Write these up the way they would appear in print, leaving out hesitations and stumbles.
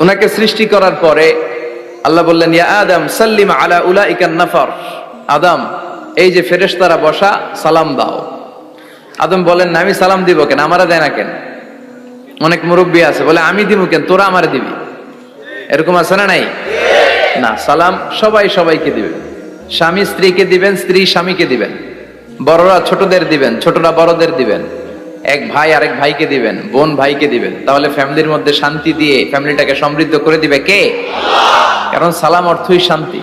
ওনাকে সৃষ্টি করার পরে আল্লাহ বললেন, ইয়া আদম সাল্লিম আলা উলাইকান নাফার। আদম, এই যে ফেরেশতারা বসা, সালাম দাও। আদম বলেন, না আমি সালাম দিব কেন, আমারা দেয় না কেন? অনেক মুরব্বী আছে বলে, আমি দিব কেন, তোরা আমারে দিবি। এরকম আছে না নাই? না, সালাম সবাই সবাইকে দিবেন। স্বামী স্ত্রীকে দিবেন, স্ত্রী স্বামীকে দিবেন, বড়রা ছোটদের দিবেন, ছোটরা বড়দের দিবেন, এক ভাই আরেক ভাইকে দিবেন, বোন ভাইকে দিবেন। তাহলে ফ্যামিলির মধ্যে শান্তি দিয়ে ফ্যামিলিটাকে সমৃদ্ধ করে দিবে কে? কারণ সালাম অর্থই শান্তি।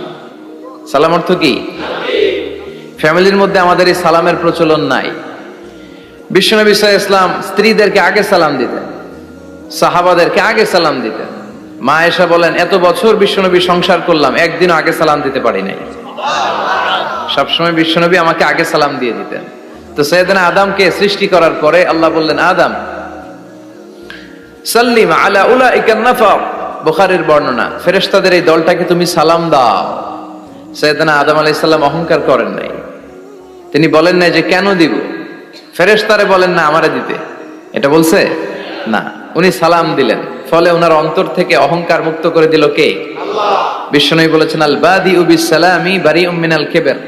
সালাম অর্থ কি? ফ্যামিলির মধ্যে আমাদের এই সালামের প্রচলন নাই। বিশ্বনবী সাল্লাল্লাহু আলাইহি ওয়াসাল্লাম স্ত্রীদেরকে আগে সালাম দিতেন, সাহাবাদেরকে আগে সালাম দিতেন। মা আয়েশা বলেন, এত বছর বিশ্বনবী সংসার করলাম, একদিনও আগে সালাম দিতে পারি নাই। সবসময় বিশ্বনবী আমাকে আগে সালাম দিয়ে দিতেন। তো সাইয়েদনা আদমকে সৃষ্টি করার পরে আল্লাহ বললেন, আদম সাল্লিম আলা উলাইকান নাফার। বুখারীর বর্ণনা, ফেরেশতাদের এই দলটাকে তুমি সালাম দাও। সাইয়েদনা আদম আলাইহিস সালাম অহংকার করেন নাই। তিনি বলেন নাই যে কেন দিব, ফেরেশতারে বলেন না আমারে দিতে, এটা বলছে না, উনি সালাম দিলেন। ফলে ওনার অন্তর থেকে অহংকার মুক্ত করে দিল কে? আল্লাহ। বিশ্বনবী বলেছেন, আল বাদিউ বিসসালামি বারিউম মিনাল কিবর।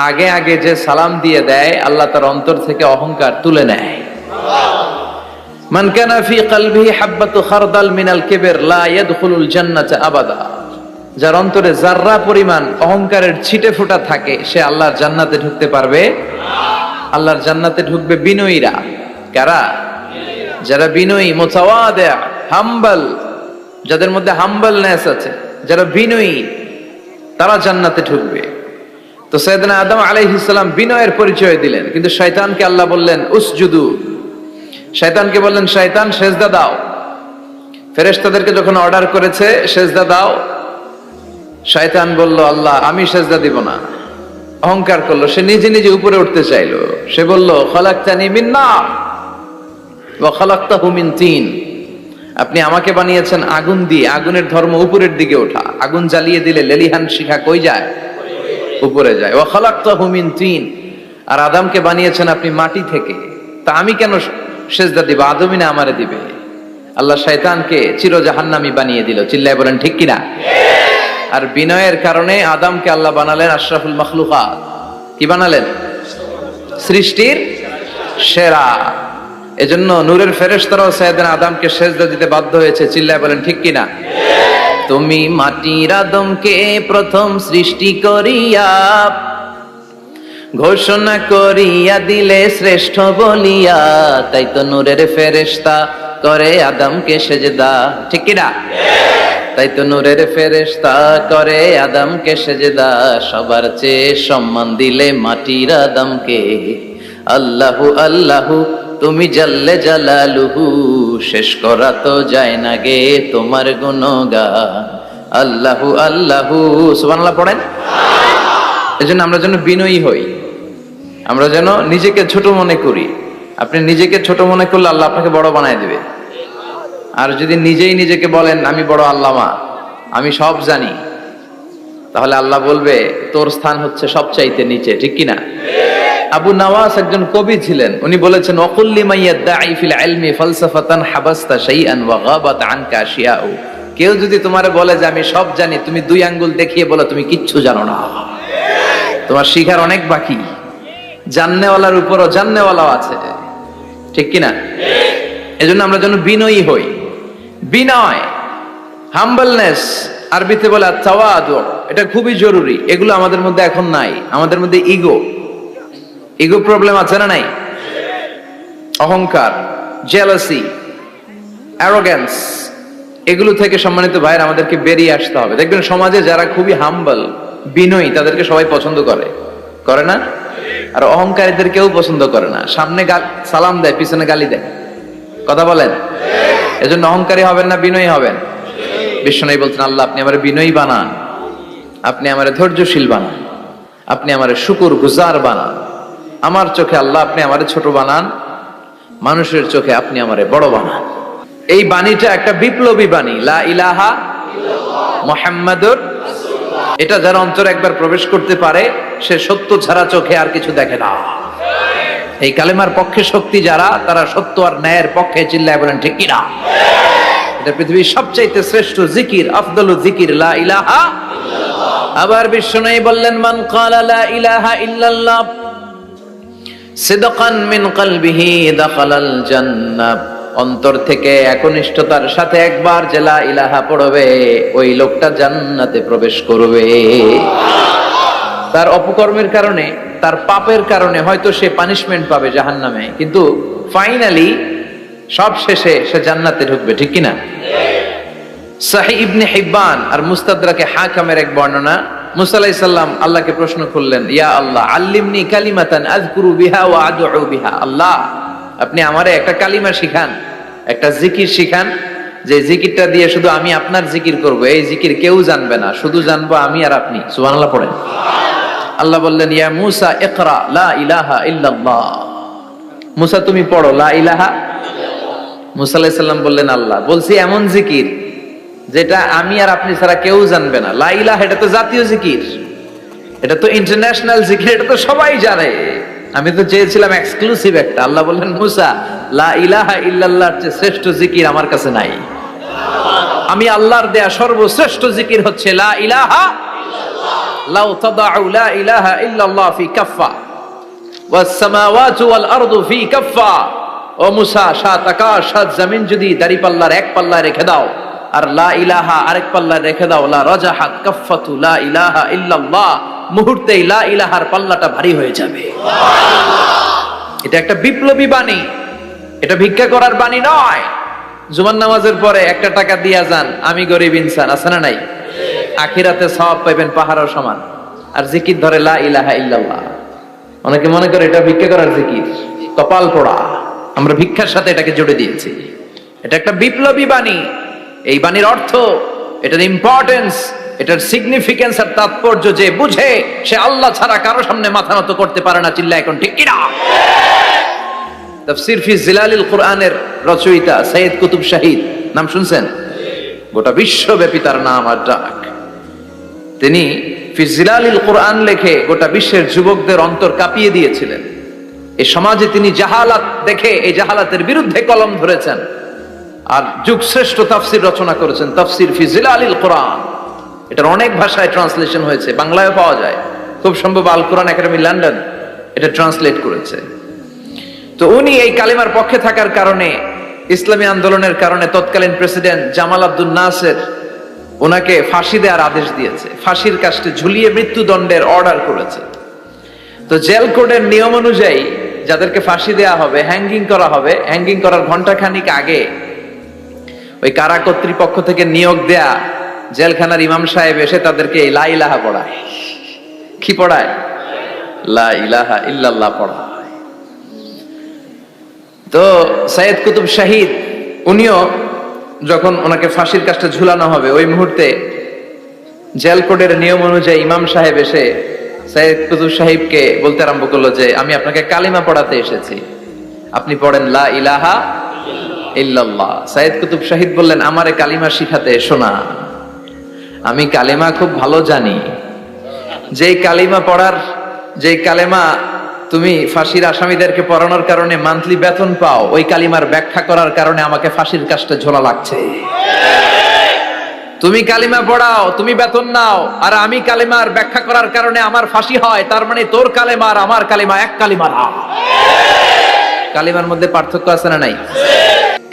আগে আগে যে সালাম দিয়ে দেয়, আল্লাহ তার অন্তর থেকে অহংকার তুলে নেয়। মান কানা ফি কলবিহি হাববাতু খারদাল মিনাল কিবর লা ইয়াদখুলুল জান্নাতা আবাদা। যার অন্তরে যাররা পরিমাণ অহংকারের ছিটে ফোঁটা থাকে, সে আল্লাহর জান্নাতে ঢুকতে পারবে না। আল্লাহর জান্নাতে ঢুকবে বিনয়ীরা। কারা? যারা বিনয়ী, মুতাওয়াদি, হাম্বল, যাদের মধ্যে হাম্বলনেস আছে, যারা বিনয়ী, তারা জান্নাতে ঢুকবে। তো সাইয়েদনা আদম আলাইহিস সালাম বিনয়ের পরিচয় দিলেন, কিন্তু শয়তানকে আল্লাহ বললেন উসজুদু। শয়তানকে বললেন, শয়তান সেজদা দাও। ফেরেশতাদেরকে যখন অর্ডার করেছে সেজদা দাও, শয়তান বলল, আল্লাহ আমি সেজদা দিব না। অহংকার করলো, সে নিজে নিজে উপরে উঠতে চাইলো। সে বলল, খালাকতানি মিন নার ওয়া খালাকতাহু মিন তিন। আপনি আমাকে বানিয়েছেন আগুন দিয়ে, আগুনের ধর্ম উপরের দিকে ওঠা। আগুন জ্বালিয়ে দিলে লেলিহান শিখা কই যায়? উপরে যায়। ওয়া খালাকতাহু মিন তিন। আর আদমকে বানিয়েছেন আপনি মাটি থেকে, তা আমি কেন সেজদা দিব? আদমই না আমারে দিবে। আল্লাহ শয়তানকে চির জাহান্নামী বানিয়ে দিল। চিল্লায় বলেন ঠিক কিনা? আর বিনয়ের কারণে আদমকে আল্লাহ বানালেন আশরাফুল মাখলুকাত। কি বানালেন? সৃষ্টির সেরা। এজন্য নূরের ফেরেশতারাও সাইয়েদনা আদমকে সেজদা দিতে বাধ্য হয়েছে। চিল্লায় বলেন ঠিক কিনা? তুমি মাটির আদমকে প্রথম সৃষ্টি করিয়া ঘোষণা করিয়া দিলে শ্রেষ্ঠ বলিয়া, তাই তো নূরের ফেরেশতা করে আদমকে সেজদা। ঠিক কিনা? তাই তো নূরের ফেরেশতা করে আদমকে সেজদা। সবার চেয়ে সম্মান দিলে মাটির আদমকে। আল্লাহু আল্লাহু তুমি জাল্লে জালালুহু, শেষ করা তো যায় না গে তোমার গুণগান। আল্লাহু আল্লাহু, সুবহানাল্লাহ পড়েন। এজন্য আমরা যেন বিনয়ী হই, আমরা যেন নিজেকে ছোট মনে করি। আপনি নিজেকে ছোট মনে করলে আল্লাহ আপনাকে বড় বানায় দিবে। আর যদি নিজেই নিজেকে বলেন আমি বড় আল্লামা, আমি সব জানি, তাহলে আল্লাহ বলবে তোর স্থান হচ্ছে সবচাইতে নিচে। ঠিক কিনা? আবু নওয়াস একজন কবি ছিলেন। উনি বলেছেন, ওয়াকুল লিমান ইয়াদঈ ফিল ইলমি ফালসাফাতান হাবাসতা শাইআন ওয়া গাবাত আনকা আশিয়াউ। কেউ যদি তোমারে বলে যে আমি সব জানি, তুমি দুই আঙ্গুল দেখিয়ে বলো তুমি কিচ্ছু জানো না, তোমার শিখার অনেক বাকি। জাননেওয়ালার উপরও জাননেওয়ালাও আছে। ঠিক কিনা? এজন্য আমরা যেন বিনয়ী হই। বিনয়, হাম্বলনেস, আরবিতে বলে তাওয়াদু, এটা খুবই জরুরি। এগুলো আমাদের মধ্যে এখন নাই। আমাদের মধ্যে ইগো প্রবলেম আছে না নাই? অহংকার, জেলাসি, অ্যারোগ্যান্স, এগুলো থেকে সম্মানিত ভাইয়ের আমাদেরকে বেরিয়ে আসতে হবে। দেখবেন সমাজে যারা খুবই হাম্বল, বিনয়ী, তাদেরকে সবাই পছন্দ করে না? আর অহংকারীদের কেউ পছন্দ করে না। সামনে সালাম দেয়, পিছনে গালি দেয়। কথা বলেন? এজন্য অহংকারী হবেন না, বিনয়ী হবেন। বিশ্বনবী বলছেন, আল্লাহ আপনি আমারে বিনয়ী বানান, আপনি আমারে ধৈর্যশীল বানান, আপনি আমারে শুকর গুজার বানান। আমার চোখে আল্লাহ আপনি আমারে ছোট বানান, মানুষের চোখে আপনি আমারে বড় বানান। এই বাণীটা একটা বিপ্লবী বাণী, লা ইলাহা ইল্লাল্লাহ মুহাম্মাদুর রাসূলুল্লাহ। এটা যারা অন্তরে একবার প্রবেশ করতে পারে, সে সত্য ছাড়া চোখে আর কিছু দেখে না। এই কালেমার পক্ষে শক্তি যারা, তারা সত্য আর ন্যায়ের পক্ষে। চিল্লায় বলেন ঠিক কিনা? এটা পৃথিবীর সবচাইতে শ্রেষ্ঠ জিকির, আফদলু জিকির লা ইলাহা। আবার বিশ্বনবী বললেন, মান ক্বালা লা ইলাহা ইল্লাল্লাহ সিদকান মিন কলবিহি দাখালাল জান্নাহ, অন্তর থেকে একনিষ্ঠতার সাথে একবার যে লা ইলাহা পড়বে ওই লোকটা জান্নাতে প্রবেশ করবে। তার অপকর্মের কারণে, তার পাপের কারণে হয়তো সে পানিশমেন্ট পাবে জাহান্নামে, কিন্তু ফাইনালি সব শেষে সে জান্নাতে ঢুকবে, ঠিক কিনা? সহিহ ইবনে হিব্বান আর মুস্তাদরাকে হাকিমের এক বর্ণনা, মুসা আলাইহিস সালাম আল্লাহকে প্রশ্ন করলেন, ইয়া আল্লাহ আল্লিমনি কালিমাতান আযকুরু বিহা ওয়া আদউ বিহা, আল্লাহ আপনি আমারে একটা কালিমা শিখান, একটা জিকির শিখান, যে জিকিরটা দিয়ে শুধু আমি আপনার জিকির করব, এই জিকির কেউ জানবে না, শুধু জানবো আমি আর আপনি। সুবহানাল্লাহ পড়েন। আল্লাহ বললেন, ইয়া মুসা ইকরা লা ইলাহা ইল্লাল্লাহ, মুসা তুমি পড়ো লা ইলাহা। মুসা আলাইহিস সালাম বললেন, আল্লাহ বলছি এমন জিকির যেটা আমি আর আপনি ছাড়া কেউ জানবে না। লা ইলাহা এটা তো জাতীয় জিকির, এটা তো ইন্টারন্যাশনাল জিকির, এটা তো সবাই জানে। আমি তো চেয়েছিলাম এক্সক্লুসিভ একটা। আল্লাহ বললেন, মুসা লা ইলাহা ইল্লাল্লাহর চেয়ে শ্রেষ্ঠ জিকির আমার কাছে নাই। আমি আল্লাহর দেয়া সর্বশ্রেষ্ঠ জিকির হচ্ছে লা ইলাহা ইল্লাল্লাহ। লাউ তাদাউ লা ইলাহা ইল্লাল্লাহ ফি কাফফা ওয়াস সামাওয়াতু ওয়াল আরদু ফি কাফফা, ও মুসা সাত আকাশ সাত জমিন যদি দাঁড়িপাল্লার এক পাল্লায় রেখে দাও আর লা ইলাহা আরেক পাল্লায় রেখে দাও, লা রাজাহাত কাফফাতু লা ইলাহা ইল্লাল্লাহ, মুহূর্তেই লা ইলাহার পাল্লাটা ভারী হয়ে যাবে। এটা একটা বিপ্লবী বাণী, এটা ভিক্ষা করার বাণী নয়। জুমার নামাজের পরে একটা টাকা দিয়া যান, আমি গরিব ইনসান, আছে না নাই? আখিরাতে সওয়াব পাইবেন পাহাড়ের সমান। আর জিকির ধরে লা ইলাহা ইল্লাল্লাহ। অনেকে মনে করে এটা ভিক্ষা করার জিকির, কপাল পোড়া। আমরা ভিক্ষার সাথে এটাকে জুড়ে দিয়েছি। এটা একটা বিপ্লবী বাণী। এই বাণীর অর্থ, এটার ইম্পর্টেন্স, এটার সিগনিফিকেন্স আর তাৎপর্য যে বুঝে সে আল্লাহ ছাড়া কারো সামনে মাথা নত করতে পারে না। চিল্লা এখন ঠিক কিনা? তাফসীর ফি জিলালিল কুরআনের রচয়িতা সৈয়দ কুতুব শাহিদ, নাম শুনছেন? গোটা বিশ্বব্যাপী তার নাম আর ডাক। তিনি ফি জিলালিল কুরআন লেখে গোটা বিশ্বের যুবকদের অন্তর কাঁপিয়ে দিয়েছিলেন। এই সমাজে তিনি জাহালাত দেখে এই জাহালাতের বিরুদ্ধে কলম ধরেছেন আর যুগশ্রেষ্ঠ তাফসীর রচনা করেছেন, তাফসীর ফি জিলালিল কুরআন। এটার অনেক ভাষায় ট্রান্সলেশন হয়েছে, বাংলায় পাওয়া যায়, খুব সম্ভব আল কোরআন একাডেমি লন্ডন এটা ট্রান্সলেট করেছে। তো উনি এই কালিমার পক্ষে থাকার কারণে, ইসলামী আন্দোলনের কারণে তৎকালীন প্রেসিডেন্ট জামাল আব্দুল নাসের ওনাকে ফাঁসি দেওয়ার আদেশ দিয়েছে, ফাঁসির কাস্টে ঝুলিয়ে মৃত্যুদণ্ডের অর্ডার করেছে। তো জেল কোডের নিয়ম অনুযায়ী যাদেরকে ফাঁসি দেওয়া হবে, হ্যাঙ্গিং করা হবে, হ্যাঙ্গিং করার ঘন্টাখানিক আগে ওই কারা কর্তৃপক্ষ থেকে নিয়োগ দেয়া জেলখানার ইমাম সাহেব এসে তাদেরকে লা ইলাহা পড়ায়। কি পড়ায়? লা ইলাহা ইল্লাল্লাহ পড়ায়। তো সৈয়দ কুতুব শাহিদ উনিও যখন ওনাকে ফাঁসির কাস্টে ঝুলানো হবে, ওই মুহূর্তে জেল কোডের নিয়ম অনুযায়ী ইমাম সাহেব এসে সৈয়দ কুতুব সাহেবকে বলতে আরম্ভ করলো যে আমি আপনাকে কালিমা পড়াতে এসেছি, আপনি পড়েন লা ইলাহা ইল্লাল্লাহ। সৈয়দ কুতুব শাহিদ বললেন, আমারে কালিমা শিখাতে এসো না, আমি কালিমা খুব ভালো জানি। যেই কালিমা পড়ার, যেই কালিমা তুমি ফাঁসির আসামিদেরকে পড়ানোর কারণে মান্থলি বেতন পাও, ওই কালিমার ব্যাখ্যা করার কারণে আমাকে ফাঁসির কাস্টে ঝোলা লাগছে। তুমি কালিমা পড়াও, তুমি বেতন নাও, আর আমি কালিমার ব্যাখ্যা করার কারণে আমার ফাঁসি হয়, তার মানে তোর কালিমা আর আমার কালিমা এক কালিমা না। কালিমার মধ্যে পার্থক্য আছে না নাই?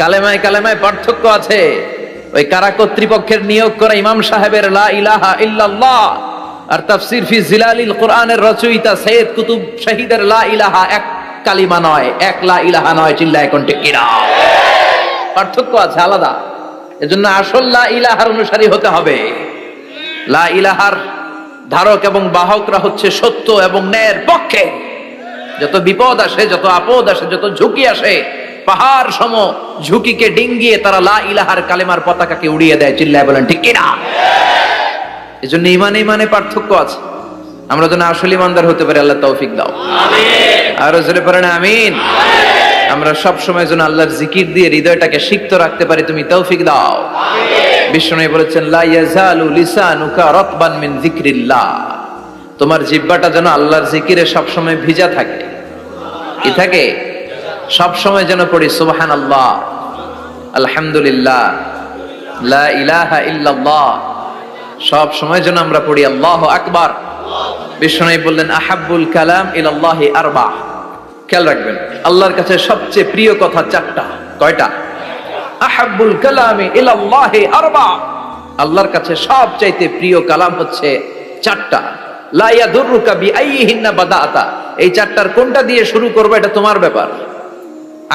কালেমায় কালেমায় পার্থক্য আছে। ওই কারা কর্তৃপক্ষের নিয়োগ করা ইমাম সাহেবের লা ইলাহা ইল্লাল্লাহ আর তাফসীর ফি জিলালিল কুরআনের রচয়িতা সৈয়দ কুতুব শাহিদের লা ইলাহা এক কালিমা নয়, এক লা ইলাহা নয়। চিল্লা এখন ঠিক কিনা? পার্থক্য আছে, আলাদা। এজন্য আসল লা ইলাহার অনুসারী হতে হবে। লা ইলাহার ধারক এবং বাহকরা হচ্ছে সত্য এবং ন্যায়ের পক্ষে। যত বিপদ আসে, যত আপদ আসে, যত ঝুঁকি আসে, পাহাড় সম ঝুঁকিকে ডিঙ্গিয়ে তারা লা ইলাহার কালেমার পতাকাকে উড়িয়ে দেয়। চিল্লায় বলেন ঠিক কিনা? এজন্য ইমানে ইমানে পার্থক্য আছে। আমরা যেন আসল ইমানদার হতে পারি, আল্লাহ তৌফিক দাও। আমিন। আর জোরে পড়েন আমিন। আমরা সব সময় যেন আল্লাহর জিকির দিয়ে হৃদয়টাকে সিক্ত রাখতে পারি, তুমি তৌফিক দাও। আমিন। বিষ্ণু বলেছেন, লা ইয়াজালু লিসানুকা রাতবান মিন যিকরিল্লাহ, তোমার জিহ্বাটা যেন আল্লাহর জিকিরে সব সময় ভিজা থাকে। কি থাকে? সব সময় যেন পড়ি সুবহানাল্লাহ, আলহামদুলিল্লাহ, লা ইলাহা ইল্লাল্লাহ। সব সময় যেন আমরা পড়ি আল্লাহু আকবার। বিষ্ণু বললেন আহাব্বুল কালাম ইলাল্লাহি আরবা। খেয়াল রাখবেন, আল্লাহর কাছে সবচেয়ে প্রিয় কথা চারটা। কয়টা? আহাব্বুল কালামি ইলাল্লাহি আরবা। আল্লাহর কাছে সবচাইতে প্রিয় কালাম হচ্ছে চারটা। লা ইয়াদুররুকা বিআইয়িহিন্না বাদাতা। এই চারটার কোনটা দিয়ে শুরু করবে এটা তোমার ব্যাপার,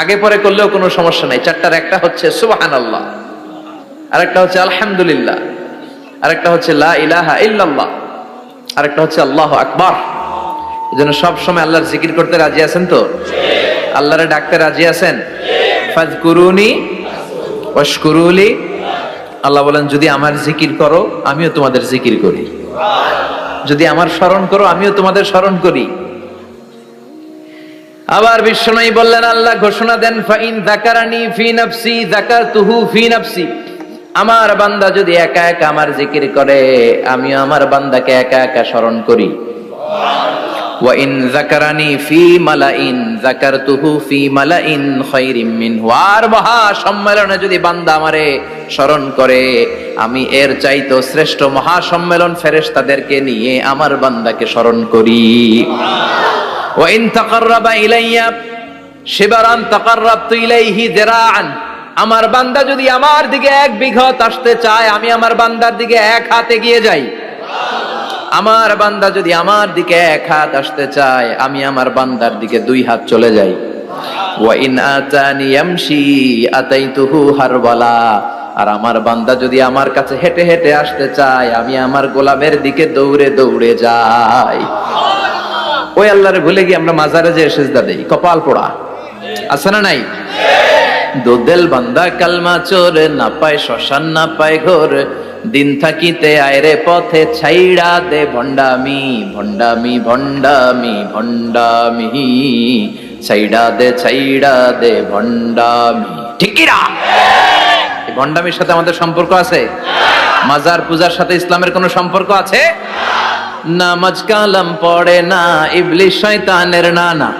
আগে পরে করলেও কোনো সমস্যা নাই। চারটার একটা হচ্ছে সুবহানাল্লাহ, আরেকটা হচ্ছে আলহামদুলিল্লাহ, আরেকটা হচ্ছে লা ইলাহা ইল্লাল্লাহ, আরেকটা হচ্ছে আল্লাহু আকবার। এজন্য সব সময় আল্লাহর জিকির করতে রাজি আছেন তো? আল্লাহরে ডাকতে রাজি আছেন? ফাযকুরুনি ওয়াশকুরুলি। আল্লাহ বলেন যদি আমার জিকির করো আমিও তোমাদের জিকির করি, যদি আমার স্মরণ করো আমিও তোমাদের স্মরণ করি। আবার বিষ্ণু বললেন, আল্লাহ ঘোষণা দেন ফাইন যাকারানি ফি নাফসি যাকারতুহু ফি নাফসি। আমার বান্দা যদি একা একা আমার জিকির করে আমিও আমার বান্দাকে একা একা স্মরণ করি। ওয়া ইন যাকারানি ফি মালাইন যাকারতুহু ফি মালাইন খায়রিম মিনহু। আর মহা সম্মেলনে যদি বান্দা আমারে স্মরণ করে আমি এর চাইতে শ্রেষ্ঠ মহা সম্মেলন ফেরেশতাদেরকে নিয়ে আমার বান্দাকে স্মরণ করি। ওয়া ইন তাকাররাবা ইলাইয়া শিবরান তাকাররাবতু ইলাইহি যিরাআন। আমার বান্দা যদি আমার দিকে এক বিঘত আসতে চায় আমি আমার বান্দার দিকে এক হাত এগিয়ে যাই। আমার বান্দা যদি আমার দিকে এক হাত আসতে চায় আমি আমার বান্দার দিকে দুই হাত চলে যাই। ওয়া ইন আতানি ইয়ামশি আতাইতুহু হারওয়ালা। আর আমার বান্দা যদি আমার কাছে হেঁটে হেঁটে আসতে চায় আমি আমার গোলামের দিকে দৌড়ে দৌড়ে যাই। ওই আল্লাহরে ভুলে গিয়ে আমরা মাজারে যে সিজদা দেই, কপাল পোড়া আছে না নাই? দোদেল বান্দা কালমা চোর, না পায় শ্মশান না পায় ঘোর, দিন থাকিতে আয়রে পথে ছাইড়া দে ভণ্ডামি ভণ্ডামি ভণ্ডামি ভণ্ডামি, ছাইড়া দে ভণ্ডামি। ঠিক কি না? এই ভণ্ডামির সাথে আমাদের সম্পর্ক আছে? মাজার পূজার সাথে ইসলামের কোনো সম্পর্ক আছে? নামাজ কালাম পড়ে না ইবলিশ শয়তানের নানা,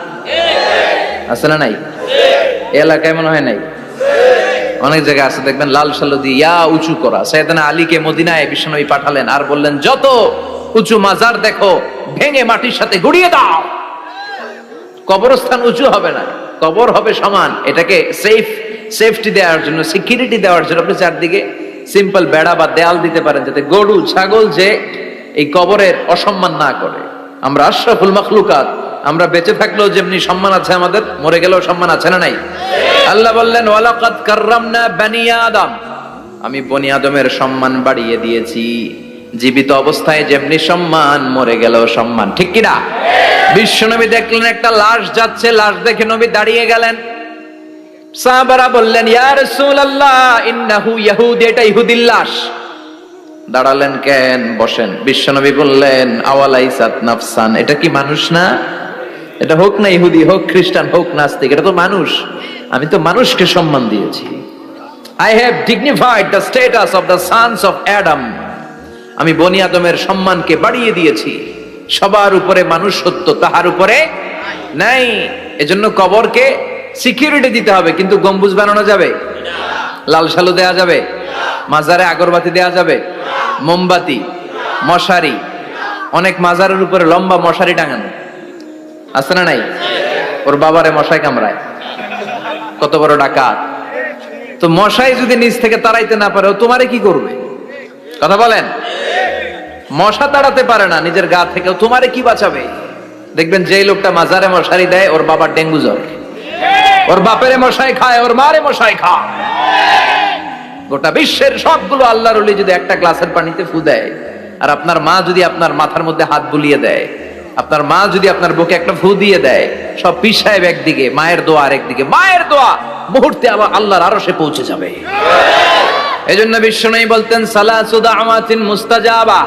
আছে না নাই? এলাকায় মনে হয় নাই, অনেক জায়গায় আছে দেখবেন লাল সালু দিয়া উঁচু করা। সাইয়েদনা আলীকে মদিনায় বিশ্বনবী পাঠালেন আর বললেন যত উঁচু মাজার দেখো ভেঙে মাটির সাথে গুড়িয়ে দাও। কবরস্থান উঁচু হবে না, কবর হবে সমান। এটাকে সেফটি দেওয়ার জন্য, সিকিউরিটি দেওয়ার জন্য আপনি চারদিকে সিম্পল বেড়া বা দেয়াল দিতে পারেন যাতে গরু ছাগল যে এই কবরের অসম্মান না করে। আমরা আশরাফুল মাখলুকাত, আমরা বেঁচে থাকলেও যেমনি সম্মান আছে আমাদের, মরে গেলেও সম্মান আছে না নাই? আল্লাহ বললেন ওয়ালাকাদ কাররামনা বানি আদম। আমি বনি আদমের সম্মান বাড়িয়ে দিয়েছি। জীবিত অবস্থায় যেমনি সম্মান, মরে গেলেও সম্মান। ঠিক কি না? বিশ্বনবী দেখলেন একটা লাশ যাচ্ছে, লাশ দেখে নবী দাঁড়িয়ে গেলেন। সাহাবারা বললেন ইয়া রাসূলুল্লাহ ইন্নাহু ইয়াহুদি, এটা ইহুদির লাশ। দাঁড়ালেন কেন? বসেন। বিশ্বনবী বললেন আওয়ালাইসাত নাফসান, এটা কি মানুষ না? এটা হোক না ইহুদি, হোক খ্রিস্টান, হোক নাস্তিক, এটা তো মানুষ। আমি তো মানুষকে সম্মান দিয়েছি। I have dignified the status of the sons of Adam. আমি বনি আদমের সম্মানকে বাড়িয়ে দিয়েছি। সবার উপরে মানুষ সত্য, তাহার উপরে নাই। এজন্য কবরকে সিকিউরিটি দিতে হবে, কিন্তু গম্বুজ বানানো যাবে? লাল সালু দেয়া যাবে? মাজারে আগরবাতি দেয়া যাবে? মোমবাতি, মশারি, অনেক মাজারের উপরে লম্বা মশারি টাঙানো আছে না নাই? ওর বাবারে মশাই কামড়ায়, কত বড় ডাকাত। তো মশাই যদি নিচ থেকে তাড়াইতে না পারে ও তোমারে কি করবে? কথা বলেন। মশা তাড়াতে পারে না নিজের গা থেকে, তোমারে কি বাঁচাবে? দেখবেন যে লোকটা মাজারে মশারি দেয় ওর বাবার ডেঙ্গু জ্বর, ওর বাপেরে মশাই খায়, ওর মারে মশাই খায়। গোটা বিশ্বের সবগুলো আল্লাহর ওলি যদি একটা গ্লাসের পানিতে ফু দেয়, আর আপনার মা যদি আপনার মাথার মধ্যে হাত বুলিয়ে দেয়, আপনার মা যদি আপনার বুকে একটা ফু দিয়ে দেয়, সব পীর সাহেব একদিকে, মায়ের দোয়া আরেকদিকে। মায়ের দোয়া মুহূর্তে আবার আল্লাহর আরশে পৌঁছে যাবে। এজন্য বিশ্বনবী বলতেন সালাসু দাওয়াতিন মুস্তাজাবা,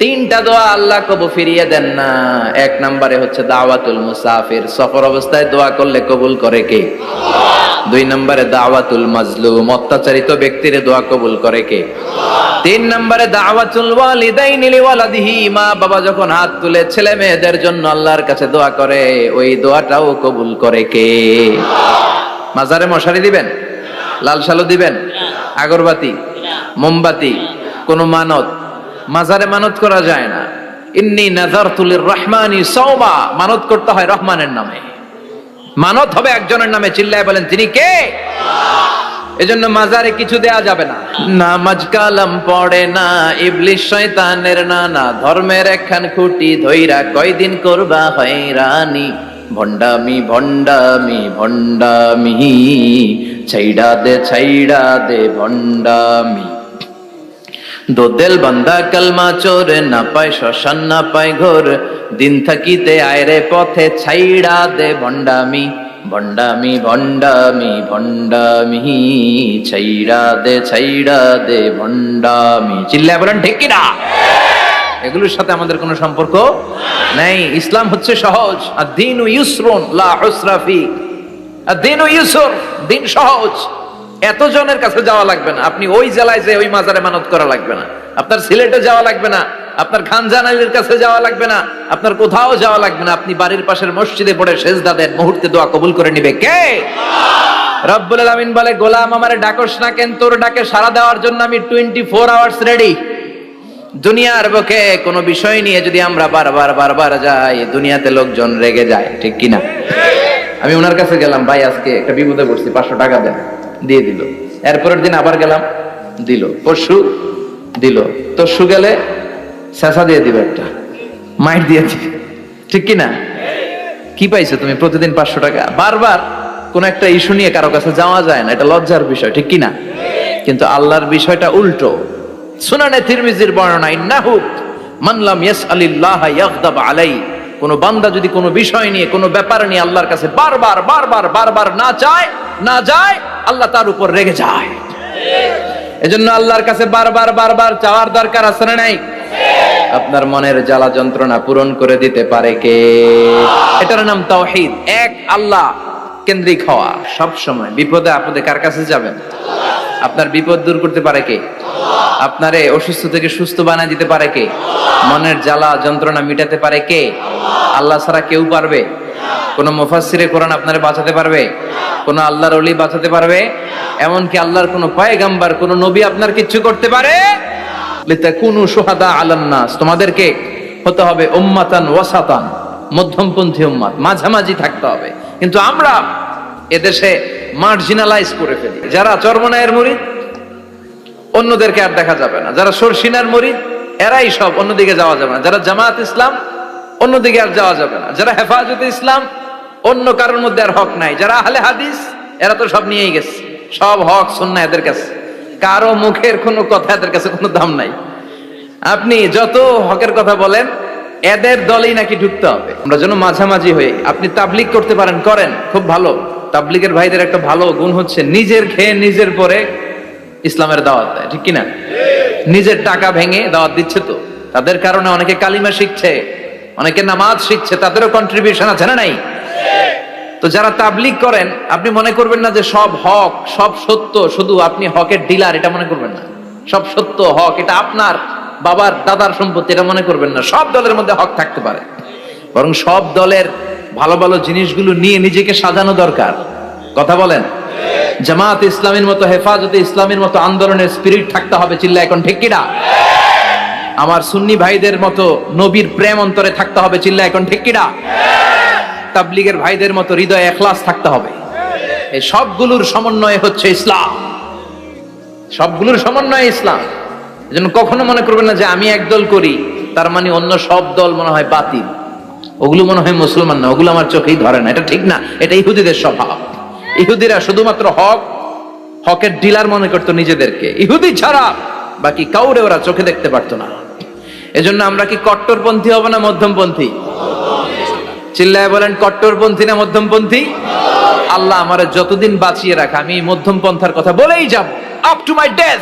তিনটা দোয়া আল্লাহ কবুল ফিরিয়ে দেন না। এক নম্বরে হচ্ছে দাওয়াতুল মুসাফির, সফর অবস্থায় দোয়া করলে কবুল করে কে? দুই নম্বরে দাওয়াতুল মাজলুম, অত্যাচারিত ব্যক্তির দোয়া কবুল করে কে? তিন নম্বরে দাওয়াতুল ওয়ালিদাইনি লিওয়ালাদিহি, মা বাবা যখন হাত তুলে ছেলে মেয়েদের জন্য আল্লাহর কাছে দোয়া করে, ওই দোয়াটাও কবুল করে কে? মাজারে মশারি দিবেন? লাল সালু দিবেন? আগরবাতি, মোমবাতি, কোন মানত, মাজারে মানত করা যায় না। ইন্নী নাযারতু লির-রাহমানি সাওমা, মানত করতে হয় রহমানের নামে। মানত হবে একজনের নামে, চিল্লায় বলেন তিনি কে? এজন্য মাজারে কিছু দেয়া যাবে না। নামাজ কালাম পড়ে না ইবলিশ শয়তানের নানা, ধর্মের একখান খুঁটি ধইরা কয়দিন করবা হয়রানি। ভণ্ডামি ভণ্ডামি ভণ্ডামি, ছাইড়া দে ভণ্ডামি। দোদেল বান্দা কালমা চোর, না পায় শ্মশান না পায় ঘোর, দিন থাকিতে আয়রে পথে ছাইড়া দে ভণ্ডামি। ভণ্ডামি ভণ্ডামি ভণ্ডামি, ছাইড়া দে ভণ্ডামি। চিল্লায় বলেন ঠিক কিনা? এগুলোর সাথে আমাদের কোনো সম্পর্ক নেই। ইসলাম হচ্ছে সহজ। আদ-দীনু ইউসরুন লা উসরা ফি, আদ-দীনু ইউসর, দিন সহজ। এতজনের কাছে যাওয়া লাগবে না, আপনি ওই জেলায় যে ওই মাজারে মানত করা লাগবে না, আপনার সিলেটে যাওয়া লাগবে না, আপনার খানজান আলীর কাছে যাওয়া লাগবে না, আপনার কোথাও যাওয়া লাগবে না। আপনি বাড়ির পাশের মসজিদে পড়ে সেজদা দেন, মুহূর্তে দোয়া কবুল করে নিবে কে? রব্বুল আলামিন বলে, গোলাম আমারে ডাকস না কেন? তোর ডাকে সাড়া দেওয়ার জন্য আমি 24 আওয়ার্স রেডি। দুনিয়ার বুকে কোনো বিষয় নিয়ে যদি আমরা বারবার যাই, দুনিয়াতে লোকজন রেগে যায়, ঠিক কিনা? আমি ওনার কাছে গেলাম, ভাই আজকে একটা বিপদে পড়ছি, 500 টাকা দেন, দিয়ে দিল। এরপরের দিন আবার গেলাম, দিল। পরশু দিল, তরশু গেলে শেষা দিয়ে দিবে, একটা মাইট দিয়ে দিবে, ঠিক কিনা? কি পাইছো তুমি? প্রতিদিন 500 টাকা। বারবার কোন একটা ইস্যু নিয়ে কারো কাছে যাওয়া যায় না, এটা লজ্জার বিষয়, ঠিক কিনা? কিন্তু আল্লাহর বিষয়টা উল্টো। সুনানে তিরমিজির বর্ণনা, ইন্নাহু মান লাম ইয়াসআলিল্লাহ ইয়াগদাব আলাই, কোন বান্দা যদি কোনো বিষয় নিয়ে, কোনো ব্যাপার নিয়ে আল্লাহর কাছে বারবার না যায়, আল্লাহ তার উপর রেগে যায়। এজন্য আল্লাহর কাছে বারবার চাওয়ার দরকার আছে না নাই? আপনার মনের জ্বালা যন্ত্রণা পূরণ করে দিতে পারে কে? এটার নাম তাওহীদ। এক আল্লাহ কেন্দ্রিক হওয়া। সব সময় বিপদে আপদে কার কাছে যাবেন? আপনার বিপদ দূর করতে পারে কে? আপনারে অসুস্থ থেকে সুস্থ বানিয়ে দিতে পারে কে? মনের জ্বালা যন্ত্রণা মিটাতে পারে কে? আল্লাহ ছাড়া কেউ পারবে? কোন মুফাসসিরে কোরআন আপনারে বাঁচাতে পারবে? কোন আল্লাহর ওলি বাঁচাতে পারবে? এমনকি আল্লাহর কোন পয়গম্বর, কোন নবী আপনার কিচ্ছু করতে পারে? লিতাকুনু শুহাদা আলান নাস, তোমাদেরকে হতে হবে উম্মাতান ওয়াসাতান, মধ্যমপন্থী উম্মাত, মাঝামাঝি থাকতে হবে। কিন্তু আমরা এদেশে মার্জিনালাইজ করে ফেলি। যারা চরমনায়ের মুরিদ, অন্যদেরকে আর দেখা যাবে না। যারা সরসিনার মুরিদ, এরাই সব, অন্যদিকে যাওয়া যাবে না। যারা জামায়াত ইসলাম, অন্যদিকে আর যাওয়া যাবে না। যারা হেফাজতে ইসলাম, অন্য কারোর মধ্যে আর হক নাই। যারা আহলে হাদিস, এরা তো সব নিয়েই গেছে, সব হক সুন্নাহ এদের কাছে। কারো মুখের কোনো কথা এদের কাছে কোনো দাম নাই। আপনি যত হকের কথা বলেন, এদের দলেই নাকি ঢুকতে হবে। আমরা যেন মাঝামাঝি হয়ে, আপনি তাবলিগ করতে পারেন, করেন, খুব ভালো। তাবলিগের ভাইদের একটা ভালো গুণ হচ্ছে নিজের খেয়ে নিজের পরে ইসলামের দাওয়াত দেয়, ঠিক কিনা? নিজের টাকা ভেঙে দাওয়াত দিচ্ছে, তো তাদের কারণে অনেকে কালিমা শিখছে, অনেকে নামাজ শিখছে, তাদেরও কন্ট্রিবিউশন আছে না নাই? তো যারা তাবলিগ করেন, আপনি মনে করবেন না যে সব হক, সব সত্য, শুধু আপনি হকের ডিলার, এটা মনে করবেন না। সব সত্য হক এটা আপনার বাবার দাদার সম্পত্তি, এটা মনে করবেন না। সব দলের মধ্যে হক থাকতে পারে, বরং সব দলের ভালো ভালো জিনিসগুলো নিয়ে নিজেকে সাজানো দরকার। কথা বলেন? জামাত ইসলামের মতো, হেফাজতে ইসলামের মতো আন্দোলনের স্পিরিট থাকতে হবে, চিল্লা এখন ঠিক কিনা? আমার সুন্নি ভাইদের মতো নবীর প্রেম অন্তরে থাকতে হবে, চিল্লা এখন ঠিক কিনা? তাবলিগের ভাইদের মতো হৃদয়ে ইখলাস থাকতে হবে। এই সবগুলোর সমন্বয় হচ্ছে ইসলাম, সবগুলোর সমন্বয় ইসলাম। এজন্য কখনো মনে করবেন না যে আমি একদল করি তার মানে অন্য সব দল মনে হয় বাতিল, ওগুলো মনে হয় মুসলমান না, ওগুলো আমার চোখেই ধরে না। এটা ঠিক না, এটা ইহুদিদের স্বভাব। ইহুদিরা শুধুমাত্র হকের ডিলার মনে করতো নিজেদেরকে। ইহুদি ছাড়া বাকি কাউরে ওরা চোখে দেখতে পারতো না। এজন্য আমরা কি কট্টরপন্থী হব না মধ্যমপন্থী? চিল্লায় বলেন, কট্টরপন্থী না মধ্যমপন্থী? আল্লাহ আমারে যতদিন বাঁচিয়ে রাখা, আমি মধ্যম পন্থার কথা বলেই যাব, up to my death.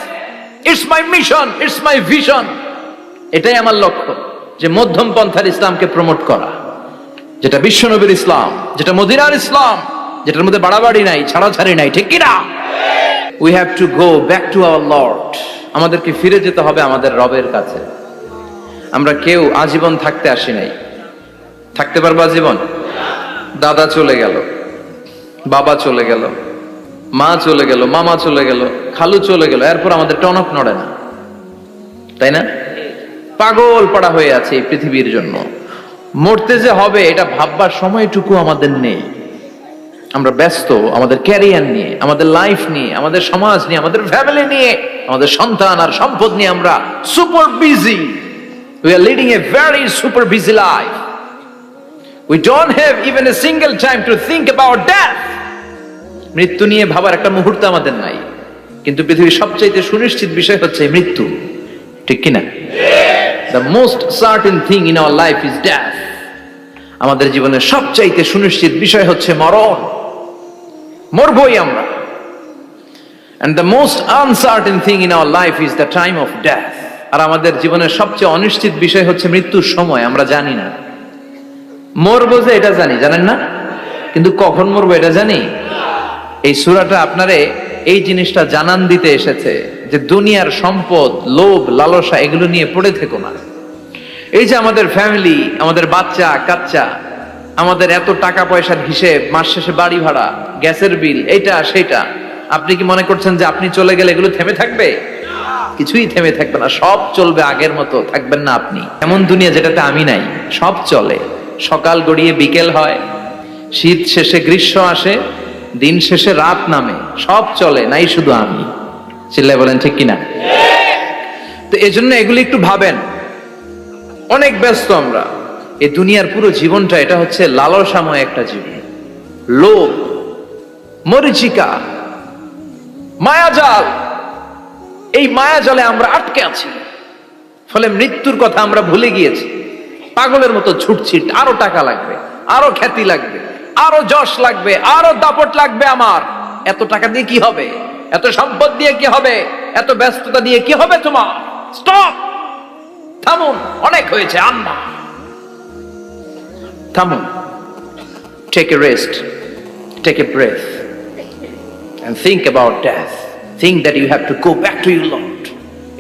It's my mission, it's my vision. এটাই আমার লক্ষ্য, যে মধ্যম পন্থার ইসলামকে প্রমোট করা, যেটা বিশ্বনবীর ইসলাম, যেটা মদিনার ইসলাম, যেটার মধ্যে বাড়াবাড়ি নাই, ছাড়াছাড়ি নাই, ঠিক কিনা? We have to go back to our Lord. আমাদেরকে ফিরে যেতে হবে আমাদের রবের কাছে। আমরা কেউ আজীবন থাকতে আসি নাই। থাকতে পারবো আজীবন? দাদা চলে গেল, বাবা চলে গেল, মা চলে গেল, মামা চলে গেল, খালু চলে গেল, এরপর আমাদের টনক নড়ে না, তাই না? পাগল পাড়া হয়ে আছে এই পৃথিবীর জন্য। মরতে যে হবে এটা ভাববার সময়টুকু আমাদের নেই। আমরা ব্যস্ত আমাদের ক্যারিয়ার নিয়ে, আমাদের লাইফ নিয়ে, আমাদের সমাজ নিয়ে, আমাদের ফ্যামিলি নিয়ে, আমাদের সন্তান আর সম্পদ নিয়ে আমরা super busy. We are leading a very super busy life. We don't have even a single time to think about death. মৃত্যু নিয়ে ভাবার একটা মুহূর্ত আমাদের নাই। কিন্তু পৃথিবীর সবচাইতে সুনিশ্চিত বিষয় হচ্ছে মৃত্যু, ঠিক কিনা? The most certain thing in our life is death. আমাদের জীবনের সবচাইতে সুনিশ্চিত বিষয় হচ্ছে মরণ, মরবই আমরা। And the most uncertain thing in our life is the time of death. আর আমাদের জীবনের সবচেয়ে অনিশ্চিত বিষয় হচ্ছে মৃত্যুর সময়। আমরা জানি না। মরবো যে এটা জানি, জানেন না? কিন্তু কখন মরবো এটা জানি? এই সূরাটা আপনারে এই জিনিসটা জানান দিতে এসেছে যে দুনিয়ার সম্পদ, লোভ, লালসা এগুলো নিয়ে পড়ে থেকো না। এই যে আমাদের ফ্যামিলি, আমাদের বাচ্চা কাচ্চা, আমাদের এত টাকা পয়সার হিসেব, মাস শেষে বাড়ি ভাড়া, গ্যাসের বিল, এইটা সেটা, আপনি কি মনে করছেন যে আপনি চলে গেলে এগুলো থেমে থাকবে? কিছুই থেমে থাকবে না, সব চলবে আগের মতো। থাকবেন না আপনি। এমন দুনিয়া যেটাতে আমি নাই, সব চলে। সকাল গড়িয়ে বিকেল হয়, শীত শেষে গ্রীষ্ম আসে, দিন শেষে রাত নামে, সব চলে, নাই শুধু আমি। চিল্লায় বলেন ঠিক কিনা? তো এজন্য এগুলি একটু ভাবেন। অনেক ব্যস্ত আমরা। এই দুনিয়ার পুরো জীবনটা এটা হচ্ছে লালসাময় একটা জীবন। লোভ, মরিচিকা, মায়াজাল, এই মায়াজালে আমরা আটকে আছি। ফলে মৃত্যুর কথা আমরা ভুলে গিয়েছি। পাগলের মতো ছুটছি, আরো টাকা লাগবে, আরো খ্যাতি লাগবে, আরো যশ লাগবে, আরো দাপট লাগবে আমার। এত টাকা দিয়ে কি হবে? এত সম্পদ দিয়ে কি হবে? এত ব্যস্ততা দিয়ে কি হবে তোমার? স্টপ, থামুন, অনেক হয়েছে, আম্মা থামুন। Take a rest, take a breath and think about death. Think that you have to go back to your Lord.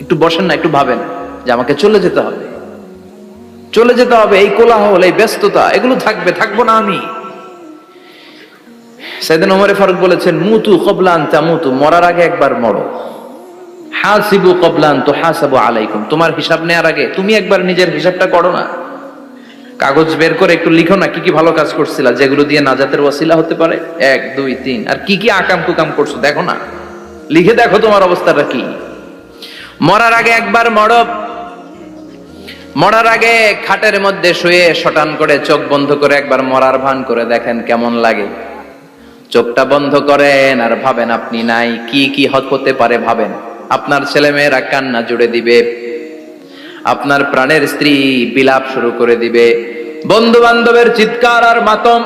একটু বসেন না, একটু ভাবেন যে আমাকে চলে যেতে হবে, চলে যেতে হবে। এই কোলাহল, এই ব্যস্ততা এগুলো থাকবে, থাকবো না আমি। সাইয়েদনা ওমর ফারুক বলেছেন, মুতু ক্বাবলা আন তামুতু, মরার আগে একবার মরো। হাসিবু ক্বাবলা আন তুহাসাবু আলাইকুম, তোমার হিসাব নেওয়ার আগে তুমি একবার নিজের হিসাবটা করো না। কাগজ বের করে একটু লিখো না কি কি ভালো কাজ করছিলা, যেগুলো দিয়ে নাজাতের ওয়াসিলা হতে পারে। 1 2 3, আর কি কি আকাম কুকাম করছো দেখো না, লিখে দেখো তোমার অবস্থাটা কি। মরার আগে একবার মরো। মরার আগে খাটের মধ্যে শুয়ে শটান করে চোখ বন্ধ করে একবার মরার ভান করে দেখেন কেমন লাগে। চোখটা বন্ধ করেন আর ভাবেন আপনি নাই, কি কি হতে পারে ভাবেন। আপনার ছেলে মেয়েরা কান্না জুড়ে দিবে, আপনার প্রাণের স্ত্রী বিলাপ শুরু করে দিবে, বন্ধু বান্ধবের চিৎকার আর মাতম,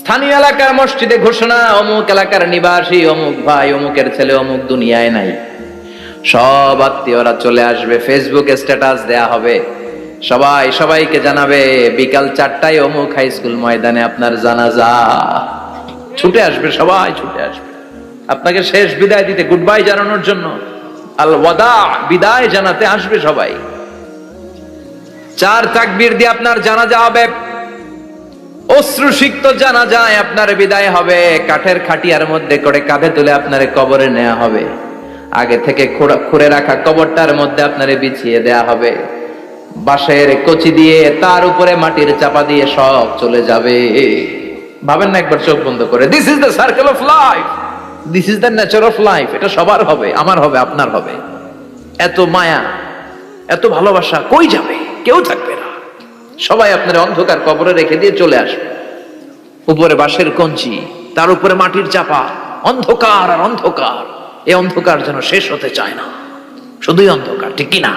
স্থানীয় এলাকার মসজিদে ঘোষণা, অমুক এলাকার নিবাসী অমুক ভাই অমুকের ছেলে অমুক দুনিয়ায় নাই। সব আত্মীয়রা চলে আসবে, ফেসবুকে স্ট্যাটাস দেয়া হবে, সবাই সবাইকে জানাবে বিকাল 4টায় অমুক হাই স্কুল ময়দানে আপনার জানাজা। ছুটে আসবে, সবাই ছুটে আসবে আপনাকে শেষ বিদায় দিতে, গুড বাই জানানোর জন্য, আল ওয়াদা, বিদায় জানাতে আসবে সবাই। 4 তাকবীর দিয়ে আপনার জানাজা হবে, অশ্রুসিক্ত জানাজায় আপনার বিদায় হবে। কাঠের খাটিয়ার মধ্যে করে কাঁধে তুলে আপনার কবরে নেওয়া হবে। আগে থেকে খুঁড়ে রাখা কবরটার মধ্যে আপনারে বিছিয়ে দেয়া হবে। বাঁশের কচি দিয়ে তার উপরে মাটির চাপা দিয়ে সব চলে যাবে। ভাবেন না একবার চোখ বন্ধ করে, this is the circle of life, this is the nature of life. এটা সবার হবে, আমার হবে, আপনার হবে। এত মায়া, এত ভালোবাসা কই যাবে? কেউ থাকবে না, সবাই আপনার অন্ধকার কবরে রেখে দিয়ে চলে আসবে। উপরে বাঁশের কঞ্চি, তার উপরে মাটির চাপা, অন্ধকার আর অন্ধকার। এই অন্ধকার যেন শেষ হতে চায় না, শুধুই অন্ধকার, ঠিক কিনা?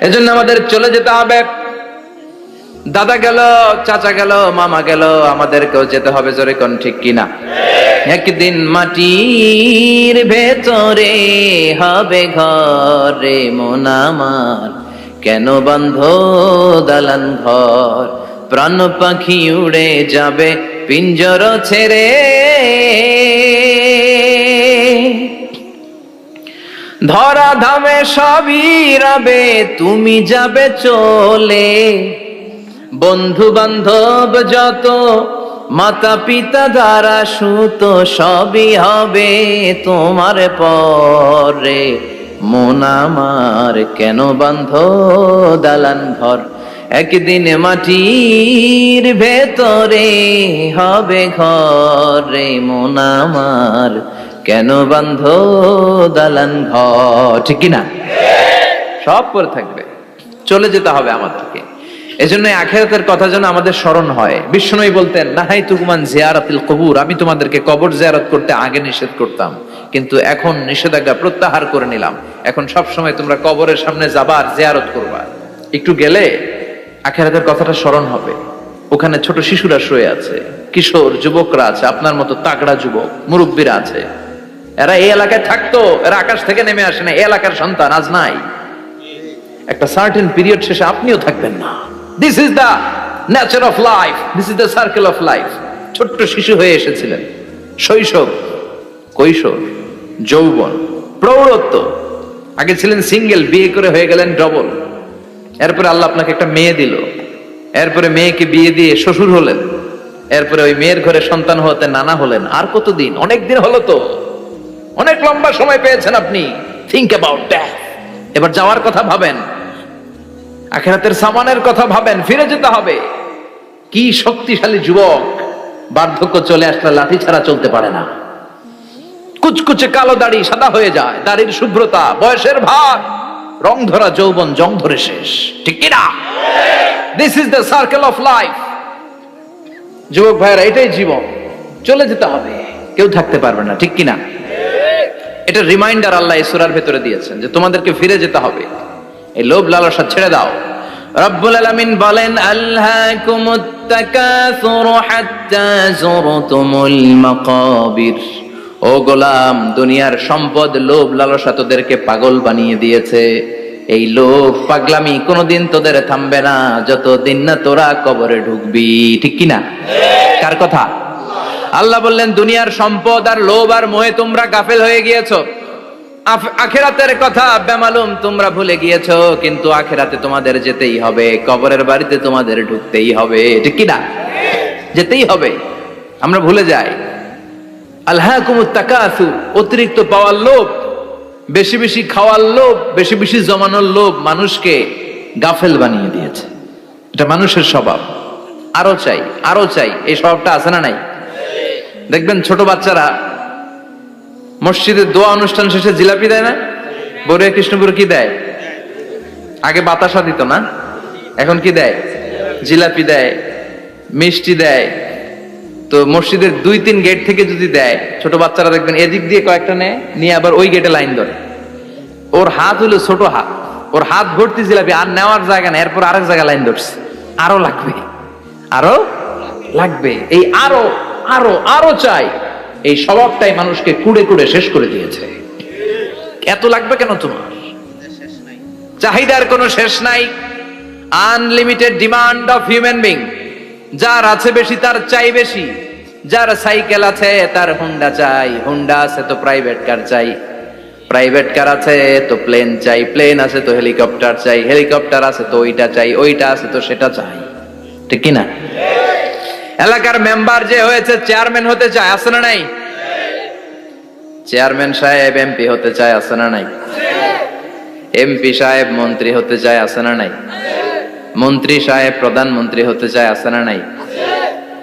এজন্য আমাদের চলে যেতে হবে। দাদা গেল, চাচা গেল, মামা গেল, আমাদেরকেও যেতে হবে, জোরে কোন ঠিক কিনা? একদিন মাটির ভেতরে হবে ঘরে মন আমার, কেন বন্ধ দালান ঘর, প্রাণ পাখি উড়ে যাবে পিঞ্জর ছেড়ে। ধরা ধামে সবই রবে, তুমি যাবে চলে, বন্ধু বান্ধব যত মাতা পিতা দ্বারা সুত সবই হবে তোমার পরে, মন আমার কেন বান্ধ দালান ঘর, একদিন মাটির ভেতরে হবে ঘরে, মন আমার কেন বান্ধ দালান ঘর। ঠিক কিনা? সব পরে থাকবে, চলে যেতে হবে আমাদেরকে। এজন্য আখিরাতের কথা যেন আমাদের স্মরণ হয়। বিষ্ণুই বলতেন, নাহাই তুকুমান জিয়ারাতিল কবুর, আমি তোমাদেরকে কবর জিয়ারত করতে আগে নিষেধ করতাম, কিন্তু এখন নিষেধাজ্ঞা প্রত্যাহার করে নিলাম। এখন সব সময় তোমরা কবরের সামনে যাবা আর জিয়ারত করবা। একটু গেলে আখিরাতের কথাটা স্মরণ হবে। ওখানে ছোট শিশুরা শুয়ে আছে, কিশোর যুবকরা আছে, আপনার মতো তাগড়া যুবক মুরব্বীরা আছে। এরা এই এলাকায় থাকতো, এরা আকাশ থেকে নেমে আসে না, এই এলাকার সন্তান আজ নাই। একটা সার্টেন পিরিয়ড শেষে আপনিও থাকবেন না। This is the nature of life, this is the circle of life. ছোট্ট শিশু হয়ে এসেছিলেন, শৈশব, কৈশোর, যৌবন, প্রৌঢ়ত্ব। আগে ছিলেন সিঙ্গেল, বিয়ে করে হয়ে গেলেন ডবল। এরপরে আল্লাহ আপনাকে একটা মেয়ে দিল, এরপরে মেয়েকে বিয়ে দিয়ে শ্বশুর হলেন, এরপরে ওই মেয়ের ঘরে সন্তান হতে নানা হলেন। আর কতদিন? অনেক দিন হলো তো, অনেক লম্বা সময় পেয়েছেন আপনি। Think about that. এবার যাওয়ার কথা ভাবেন, আখিরাতের সামানের কথা ভাবেন, ফিরে যেতে হবে। কি শক্তিশালী যুবক, বার্ধক্য চলে আসলে লাঠি ছাড়া চলতে পারে না। কুচকুচে কালো দাড়ি সাদা হয়ে যায়, দাড়ির শুভ্রতা, বয়সের ভার, রং ধরা যৌবন জং ধরে শেষ। ঠিক কিনা? This is the circle of life. যুবক ভাইরা, এটাই জীবন, চলে যেতে হবে, কেউ থাকতে পারবে না। ঠিক কিনা? এটা রিমাইন্ডার আল্লাহ এই সূরার ভেতরে দিয়েছেন যে তোমাদেরকে ফিরে যেতে হবে, এই লোভ লালসা ছেড়ে দাও। রব্বুল আলামিন বলেন, আলহাকুমুত তাকাসুরু হাত্তা যুরতুমুল মাকাবির। ও গোলাম, দুনিয়ার সম্পদ, লোভ লালসা তোদেরকে পাগল বানিয়ে দিয়েছে। এই লোভ পাগলামি কোনোদিন তোদের থামবে না যতদিন না তোরা কবরে ঢুকবি। ঠিক কিনা? কার কথা? আল্লাহ বললেন, দুনিয়ার সম্পদ আর লোভ আর মোহে তোমরা গাফেল হয়ে গিয়েছো। আখিরাতের কথা বেমালুম তোমরা ভুলে গিয়েছো, কিন্তু আখিরাতে তোমাদের যেতেই হবে, কবরের বাড়িতে তোমাদের ঢুকতেই হবে। ঠিক কিনা? যেতেই হবে। আমরা ভুলে যাই। আলহাকুমুত তাকাসুর, অতিরিক্ত পাওয়ার লোভ, বেশি বেশি খাওয়ার লোভ, বেশি বেশি জমানোর লোভ মানুষকে গাফেল বানিয়ে দিয়েছে। এটা মানুষের স্বভাব। আরো চাই, আরো চাই, এই স্বভাবটা আছে না নাই? দেখবেন ছোট বাচ্চারা মসজিদে দোয়া অনুষ্ঠান শেষে জিলাপি দেয় না? বড়ুয়া কৃষ্ণপুর কি দেয়? আগে বাতাসা দিত না, এখন কি দেয়? জিলাপি দেয়, মিষ্টি দেয়। তো মসজিদের 2-3 গেট থেকে যদি দেয়, ছোট বাচ্চারা দেখবেন এদিক দিয়ে কয়েকটা নেয়, নিয়ে আবার ওই গেটে লাইন ধরে। ওর হাত হলো ছোট হাত, ওর হাত ভর্তি জিলাপি, আর নেওয়ার জায়গা নেই, এরপর আরেক জায়গায় লাইন ধরছে। আরো লাগবে, আরো লাগবে, এই আরো আরো আরো চাই। এই স্বভাবটাই মানুষকে কুড়ে কুড়ে শেষ করে দিয়েছে। এত লাগবে কেন তোমার? চাহিদার কোনো শেষ নাই। Unlimited demand of human being. যার আছে বেশি তার চাই বেশি। যার সাইকেল আছে তার হুন্ডা চাই, হুন্ডা আছে তো প্রাইভেট কার চাই, প্রাইভেট কার আছে তো প্লেন চাই, প্লেন আছে তো হেলিকপ্টার চাই, হেলিকপ্টার আছে তো ওইটা চাই, ওইটা আছে তো সেটা চাই। ঠিক কিনা? এলাকার মেম্বার যে হয়েছে চেয়ারম্যান হতে চায়, আছে না নাই? চেয়ারম্যান সাহেব এমপি হতে চায়, আছে না নাই? এমপি সাহেব মন্ত্রী হতে চায়, আছে না নাই? মন্ত্রী সাহেব প্রধানমন্ত্রী হতে চায়, আছে না নাই?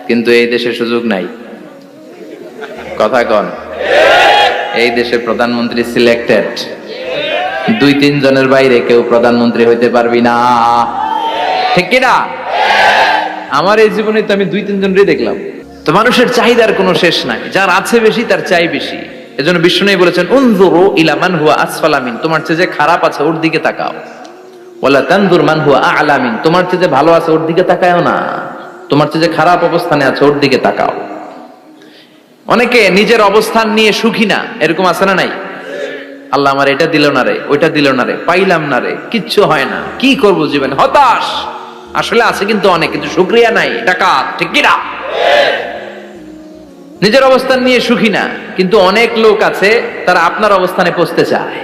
কিন্তু এই দেশে সুযোগ নাই। কথা কন। এই দেশে প্রধানমন্ত্রী সিলেক্টেড। 2-3 জনের বাইরে কেউ প্রধানমন্ত্রী হইতে পারবি না। ঠিক কিনা? আমার এই জীবনে তো আমি 2-3 জনই দেখলাম। তো মানুষের চাহিদার কোনো শেষ নাই। যার আছে বেশি তার চাই বেশি। এজন্য বিষ্ণু বলেছেন, উনজুরু ইলা মান হুয়া আসফালা মিন, তোমার চেয়ে যে খারাপ আছে ওর দিকে তাকাও। ওয়ালা তানজুর মান হুয়া আ'লা মিন, তোমার চেয়ে যে ভালো আছে ওর দিকে তাকায়ও না, তোমার চেয়ে যে খারাপ অবস্থানে আছে ওর দিকে তাকাও। অনেকে নিজের অবস্থান নিয়ে সুখী না, এরকম আছে না নাই? আল্লাহ আমার এটা দিল না রে, ওইটা দিল না রে, পাইলাম না রে, কিচ্ছু হয় না, কি করব জীবনে, হতাশ। আসলে আছে কিন্তু অনেক, কিন্তু শুকরিয়া নাই, ডাকাত। ঠিক কি না? নিজের অবস্থান নিয়ে সুখী না, কিন্তু অনেক লোক আছে তারা আপনার অবস্থানে পৌঁছতে চায়।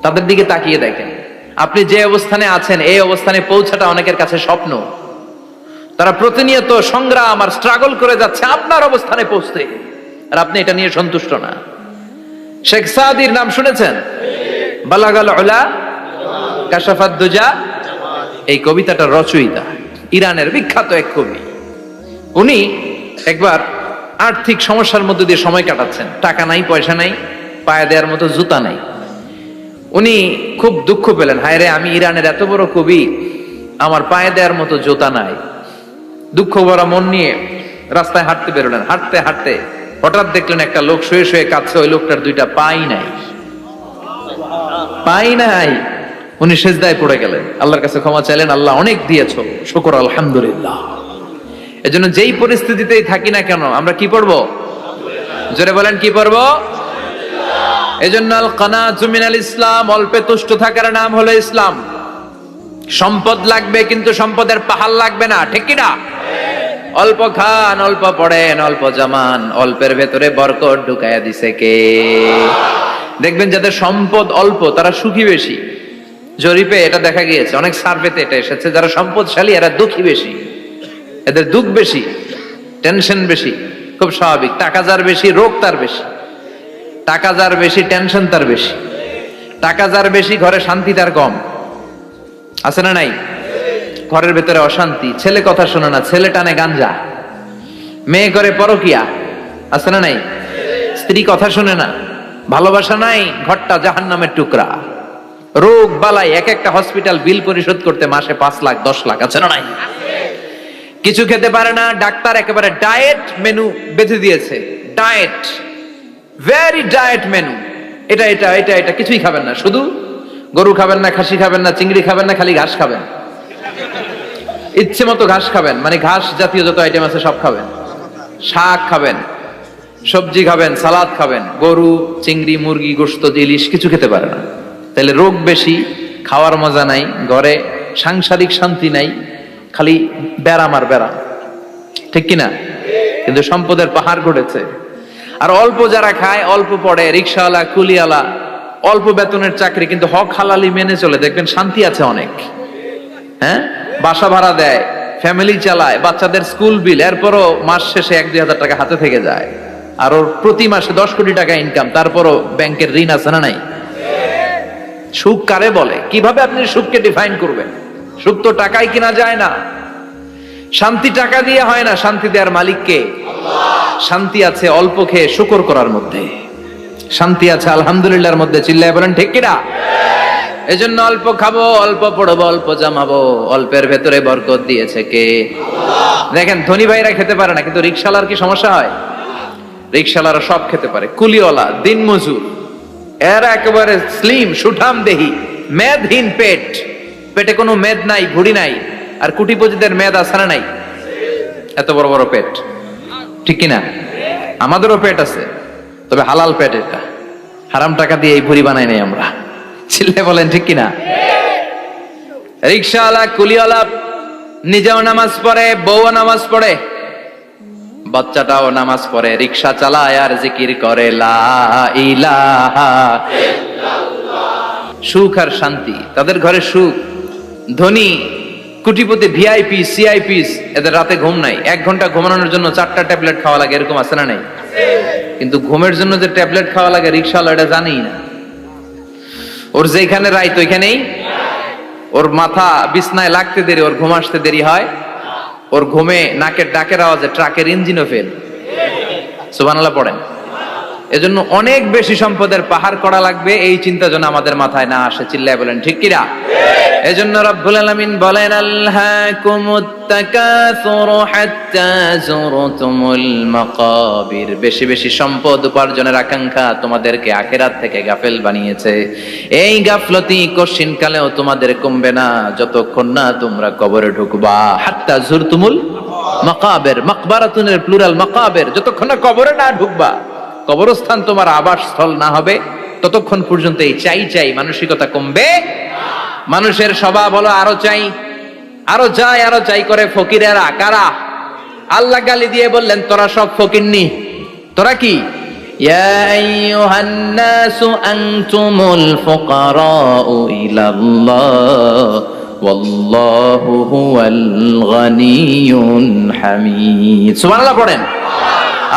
তাদের দিকে তাকিয়ে দেখেন, আপনি যে অবস্থানে আছেন এই অবস্থানে পৌঁছাটা অনেকের কাছে স্বপ্ন। তারা প্রতিনিয়ত সংগ্রাম আর স্ট্রাগল করে যাচ্ছে আপনার অবস্থানে পৌঁছতে, আর আপনি এটা নিয়ে সন্তুষ্ট না। শেখ সাদির নাম শুনেছেন? বালাগাল উলা কাশাফাত দুজা, এই কবিতাটার রচয়িতা ইরানের বিখ্যাত এক কবি। উনি একবার আর্থিক সমস্যার মধ্যে দিয়ে সময় কাটাচ্ছেন, টাকা নাই, পয়সা নাই, পায়ে দেওয়ার মতো জুতা নাই। উনি খুব দুঃখ পেলেন, হায় রে, আমি ইরানের এত বড় কবি, আমার পায়ে দেওয়ার মতো জুতা নাই। দুঃখ ভরা মন নিয়ে রাস্তায় হাঁটতে বেরোলেন। হাঁটতে হাঁটতে হঠাৎ দেখলেন একটা লোক শুয়ে শুয়ে কাঁদছে, ওই লোকটার দুইটা পাই নাই, পাই নাই। উনি সেজদায় পড়ে গেলেন, আল্লাহর কাছে ক্ষমা চাইলেন, আল্লাহ অনেক দিয়েছো, শুকর আলহামদুলিল্লাহ। এজন্য যেই পরিস্থিতিতেই থাকি না কেন আমরা কি পড়বো? জোরে বলেন, কি পড়বো? এজন্য আল কানাতু মিনাল ইসলাম, অল্পে তুষ্ট থাকার নাম হলো ইসলাম। সম্পদ লাগবে কিন্তু সম্পদের পাহাড় লাগবে না, ঠিক কি না? অল্প খান, অল্প পড়েন, অল্প জমান, অল্পের ভেতরে বরকত ঢুকাইয়া দিছে কে? দেখবেন যাদের সম্পদ অল্প তারা সুখী বেশি। জরিপে এটা দেখা গিয়েছে, অনেক সার্ভেতে এটা এসেছে, যারা সম্পদশালী এরা দুঃখী বেশি, এদের দুঃখ বেশি, টেনশন বেশি। খুব স্বাভাবিক, টাকা যার বেশি রোগ তার বেশি, টাকা যার বেশি টেনশন তার বেশি, টাকা যার বেশি ঘরে শান্তি তার কম। আছে না নাই? ঘরের ভেতরে অশান্তি, ছেলে কথা শোনে না, ছেলে টানে গাঞ্জা, মেয়ে করে পরকিয়া। আছে না নাই? স্ত্রী কথা শোনে না, ভালোবাসা নাই, ঘরটা জাহান্নামের টুকরা। রোগ বালাই, এক একটা হসপিটাল বিল পরিশোধ করতে মাসে 5 লাখ 10 লাখ। আছে না নাই? কিছু খেতে পারে না, ডাক্তার একেবারে ডায়েট মেনু বেঁধে দিয়েছে। ডায়েট, ভেরি ডায়েট মেনু, এটা এটা এটা এটা কিছুই খাবেন না, শুধু গরু খাবেন না, খাসি খাবেন না, চিংড়ি খাবেন না, খালি ঘাস খাবেন। ইচ্ছে মতো ঘাস খাবেন, মানে ঘাস জাতীয় যত আইটেম আছে সব খাবেন। শাক খাবেন, সবজি খাবেন, সালাদ খাবেন। গরু, চিংড়ি, মুরগি, গোশত, ইলিশ কিছু খেতে পারে না। তাহলে রোগ বেশি, খাওয়ার মজা নাই, ঘরে সাংসারিক শান্তি নাই, খালি ব্যারাম আর ব্যারাম, ঠিক কিনা? কিন্তু সম্পদের পাহাড় গড়েছে। আর অল্প যারা খায়, অল্প পড়ে, রিক্সাওয়ালা, কুলিওয়ালা, অল্প বেতনের চাকরি, কিন্তু হক হালালি মেনে চলে, দেখবেন শান্তি আছে অনেক। হ্যাঁ, বাসা ভাড়া দেয়, ফ্যামিলি চালায়, বাচ্চাদের স্কুল বিল, এরপরও মাস শেষে 1-2 হাজার টাকা হাতে থেকে যায়। আর ওর প্রতি মাসে 10 কোটি টাকা ইনকাম, তারপরও ব্যাংকের ঋণ আছে না নাই? সুখ কারে বলে? কিভাবে আপনি সুখকে ডিফাইন করবেন? সুখ তো টাকায় কিনা যায় না, শান্তি টাকা দিয়ে হয় না, শান্তি দেওয়ার মালিক কে? শান্তি আছে অল্প খেয়ে শুকর করার মধ্যে, শান্তি আছে আলহামদুলিল্লাহর মধ্যে। চিল্লায় বলেন ঠিক কিনা? এজন্য অল্প খাবো, অল্প পড়বো, অল্প জামাবো, অল্পের ভেতরে বরকত দিয়েছে কে? দেখেন, ধনী ভাইরা খেতে পারে না, কিন্তু রিকশালার কি সমস্যা হয়? রিকশালারা সব খেতে পারে। কুলিওয়ালা, দিন মজুর, এরা একেবারে স্লিম সুঠাম দেহি, মেদহীন পেট, পেটে কোনো মেদ নাই, ভুড়ি নাই। আর কুটিপতিদের মেদ আছে না নাই? এত বড় বড় পেট, ঠিক কিনা? আমাদেরও পেট আছে, তবে হালাল পেট, এটা হারাম টাকা দিয়ে এই ভুড়ি বানাই নাই আমরা। ছিলে বলেন ঠিক কিনা? রিকশাওয়ালা, কুলিওয়ালা নিজেও নামাজ পড়ে, বউও নামাজ পড়ে, বাচ্চাটাও নামাজ পড়ে, রিকশা চালায় আর জিকির করে লা ইলাহা ইল্লাল্লাহ। সুখ আর শান্তি, তাদের ঘরে সুখ। ধনী, কোটিপতি, ভিআইপি, সিআইপিস, এদের রাতে ঘুম নাই। 1 ঘন্টা ঘুমানোর জন্য 4টা ট্যাবলেট খাওয়া লাগে, এরকম আছে না নাই? কিন্তু ঘুমের জন্য যে ট্যাবলেট খাওয়া লাগে রিকশাওয়ালা এটা জানেই না। ওর যেখানে রাইত ওইখানেই, ওর মাথা বিছনায় লাগতে দেরি, ওর ঘুম আসতে দেরি হয়। ওর ঘুমে নাকের ডাকের আওয়াজে ট্রাকের ইঞ্জিনও ফেল। সুবহানাল্লাহ পড়েন। এজন্য অনেক বেশি সম্পদের পাহাড় করা লাগবে, এই চিন্তা যেন আমাদের মাথায় না আসে। চিল্লায় বলেন ঠিক কিনা? এজন্য রব্বুল আলামিন বলেন, আল্লাকুমুত তাকাসুর হাত্তা যুরতুমুল মাকাবির। বেশি বেশি সম্পদ উপার্জনের আকাঙ্ক্ষা তোমাদেরকে আখিরাত থেকে গাফেল বানিয়েছে। এই গাফলতি কশিন কালেও তোমাদের কমবে না যতক্ষণ না তোমরা কবরে ঢুকবা। হাত্তা যুরতুমুল মাকাবির, মাকবারাতুনের প্লুরাল মাকাবির, যতক্ষণ না কবরে না ঢুকবা, কবরস্থান তোমার আবাসস্থল না হবে, ততক্ষণ পর্যন্ত এই চাই চাই মানসিকতা কমবে। মানুষের স্বভাব হলো আরো চাই, আরো চাই, আরো চাই করে। ফকিরেরা কারা? আল্লাহ গালি দিয়ে বললেন, তোরা সব ফকিরনি। তোরা কি? ইয়া আইয়ুহান নাসু আনতুমুল ফুকারাউ ইলাল্লাহ ওয়াল্লাহু হুয়াল গানিয়ুল হামিদ। সুবহানাল্লাহ পড়েন।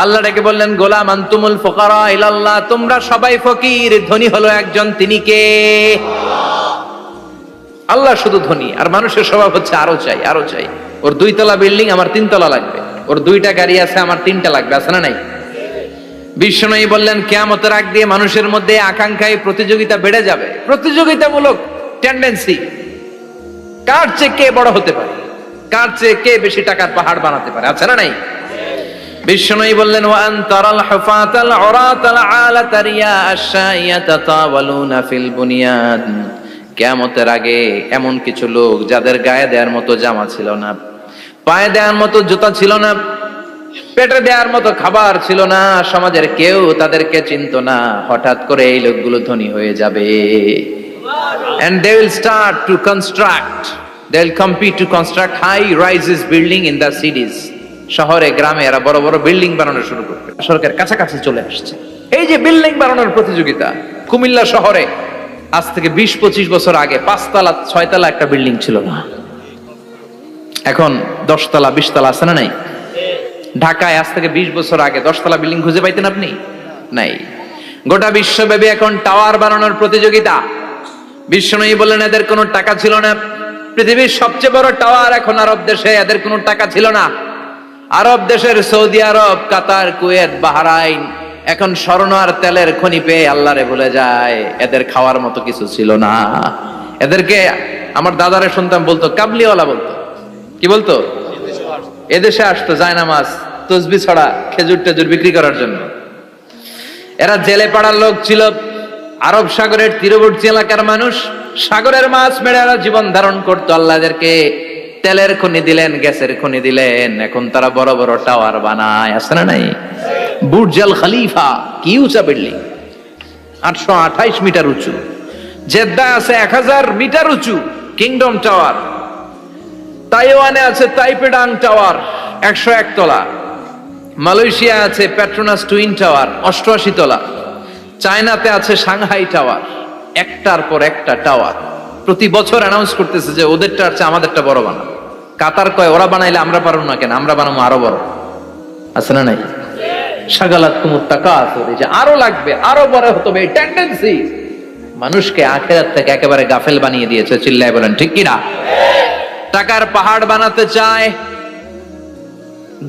আল্লাহ ডেকে বললেন, গোলাম আনতুমুল ফুকারা ইলাল্লাহ, তোমরা সবাই ফকির, ধনী হলো একজন, তিনি কে? আল্লাহ শুধু ধনী, আর মানুষের স্বভাব হচ্ছে আরো চাই আরো চাই। ওর 2 তলা বিল্ডিং, আমার 3 তলা লাগবে। ওর 2টা গাড়ি আছে, আমার 3টা লাগবে। আছে না নাই? বিশ্বনবী বললেন, কিয়ামতের আগ দিয়ে মানুষের মধ্যে আকাঙ্ক্ষায় প্রতিযোগিতা বেড়ে যাবে, প্রতিযোগিতামূলক টেন্ডেন্সি। কার চেয়ে কে বড় হতে পারে, কার চেয়ে কে বেশি টাকার পাহাড় বানাতে পারে। আছে না নাই? বিশ্বনবী বললেন, ওয়া আনতারাল হুফাতাল উরাতাল আলাতা রিয়া আশ-শাইয়াতা তাওয়ালুনা ফিল বুনিয়ান। কিয়ামতের আগে এমন কিছু লোক যাদের গায়ে দেওয়ার মতো জামা ছিল না, পায়ে দেওয়ার মতো জুতা ছিল না, পেটে দেওয়ার মতো খাবার ছিল না, সমাজের কেউ তাদেরকে চিনতো না। হঠাৎ করে এই লোকগুলো ধনী হয়ে যাবে। And they will start to construct, they will compete to construct high rises building in the cities. শহরে গ্রামে এরা বড় বড় বিল্ডিং বানানো শুরু করবে। সরকার কাছাকাছি চলে আসছে। এই যে বিল্ডিং বানানোর প্রতিযোগিতা, কুমিল্লা শহরে আজ থেকে 20-25 বছর আগে 5 তলা 6 তলা একটা বিল্ডিং ছিল না, এখন 10 তলা 20 তলা। আছে না নাই? ঢাকায় আজ থেকে 20 বছর আগে 10 তলা বিল্ডিং খুঁজে পাইতেন আপনি? নাই। গোটা বিশ্বব্যাপী এখন টাওয়ার বানানোর প্রতিযোগিতা। বিশ্বনবী বললেন, এদের কোনো টাকা ছিল না। পৃথিবীর সবচেয়ে বড় টাওয়ার এখন আরব দেশে, এদের কোনো টাকা ছিল না। আরব দেশের সৌদি আরব, কাতার, কুয়েত, বাহরাইন এখন স্বর্ণ আর তেলের খনি পেয়ে আল্লাহরে ভুলে যায়। এদের খাওয়ার মতো কিছু ছিল না। এদেরকে আমার দাদারে শুনতাম বলতো কাবলিওয়ালা বলতো। কি বলতো? এদেশে আসতো জায়নামাজ তসবি ছড়া খেজুর টেজুর বিক্রি করার জন্য। এরা জেলে পাড়ার লোক ছিল। আরব সাগরের তীরবর্তী এলাকার মানুষ, সাগরের মাছ মেরে এরা জীবন ধারণ করতো। আল্লাহ এদেরকে তেলের খনি দিলেন, গ্যাসের খনি দিলেন, এখন তারা বড় বড় টাওয়ার বানায়। আছে না নাই? বুর্জ আল খলিফা, কি উঁচা বিল্ডিং, 828 মিটার উঁচু। জেদ্দায় আছে 1000 মিটার উঁচু কিংডম টাওয়ার। তাইওয়ানে আছে তাইপেডাং টাওয়ার 101 তলা। মালয়েশিয়া আছে পেট্রোনাস টুইন টাওয়ার 88 তলা। চায়নাতে আছে সাংহাই টাওয়ার, একটার পর একটা টাওয়ার। প্রতি বছর অ্যানাউন্স করতেছে যে ওদেরটা আছে আমাদেরটা বড় বানাবো। কাতার কয় ওরা বানাইলে আমরা পারবো না কেন, আমরা বানাবো আরো বড়। আছে না নাই? শাগালাত কুমুত তাকাসুর, যে আরো লাগবে, আরো বড় হতে হবে, এই টেন্ডেন্সি মানুষকে আখিরাত থেকে একেবারে গাফেল বানিয়ে দিয়েছে। চিল্লায় বলেন ঠিক কিনা? টাকার পাহাড় বানাতে চায়,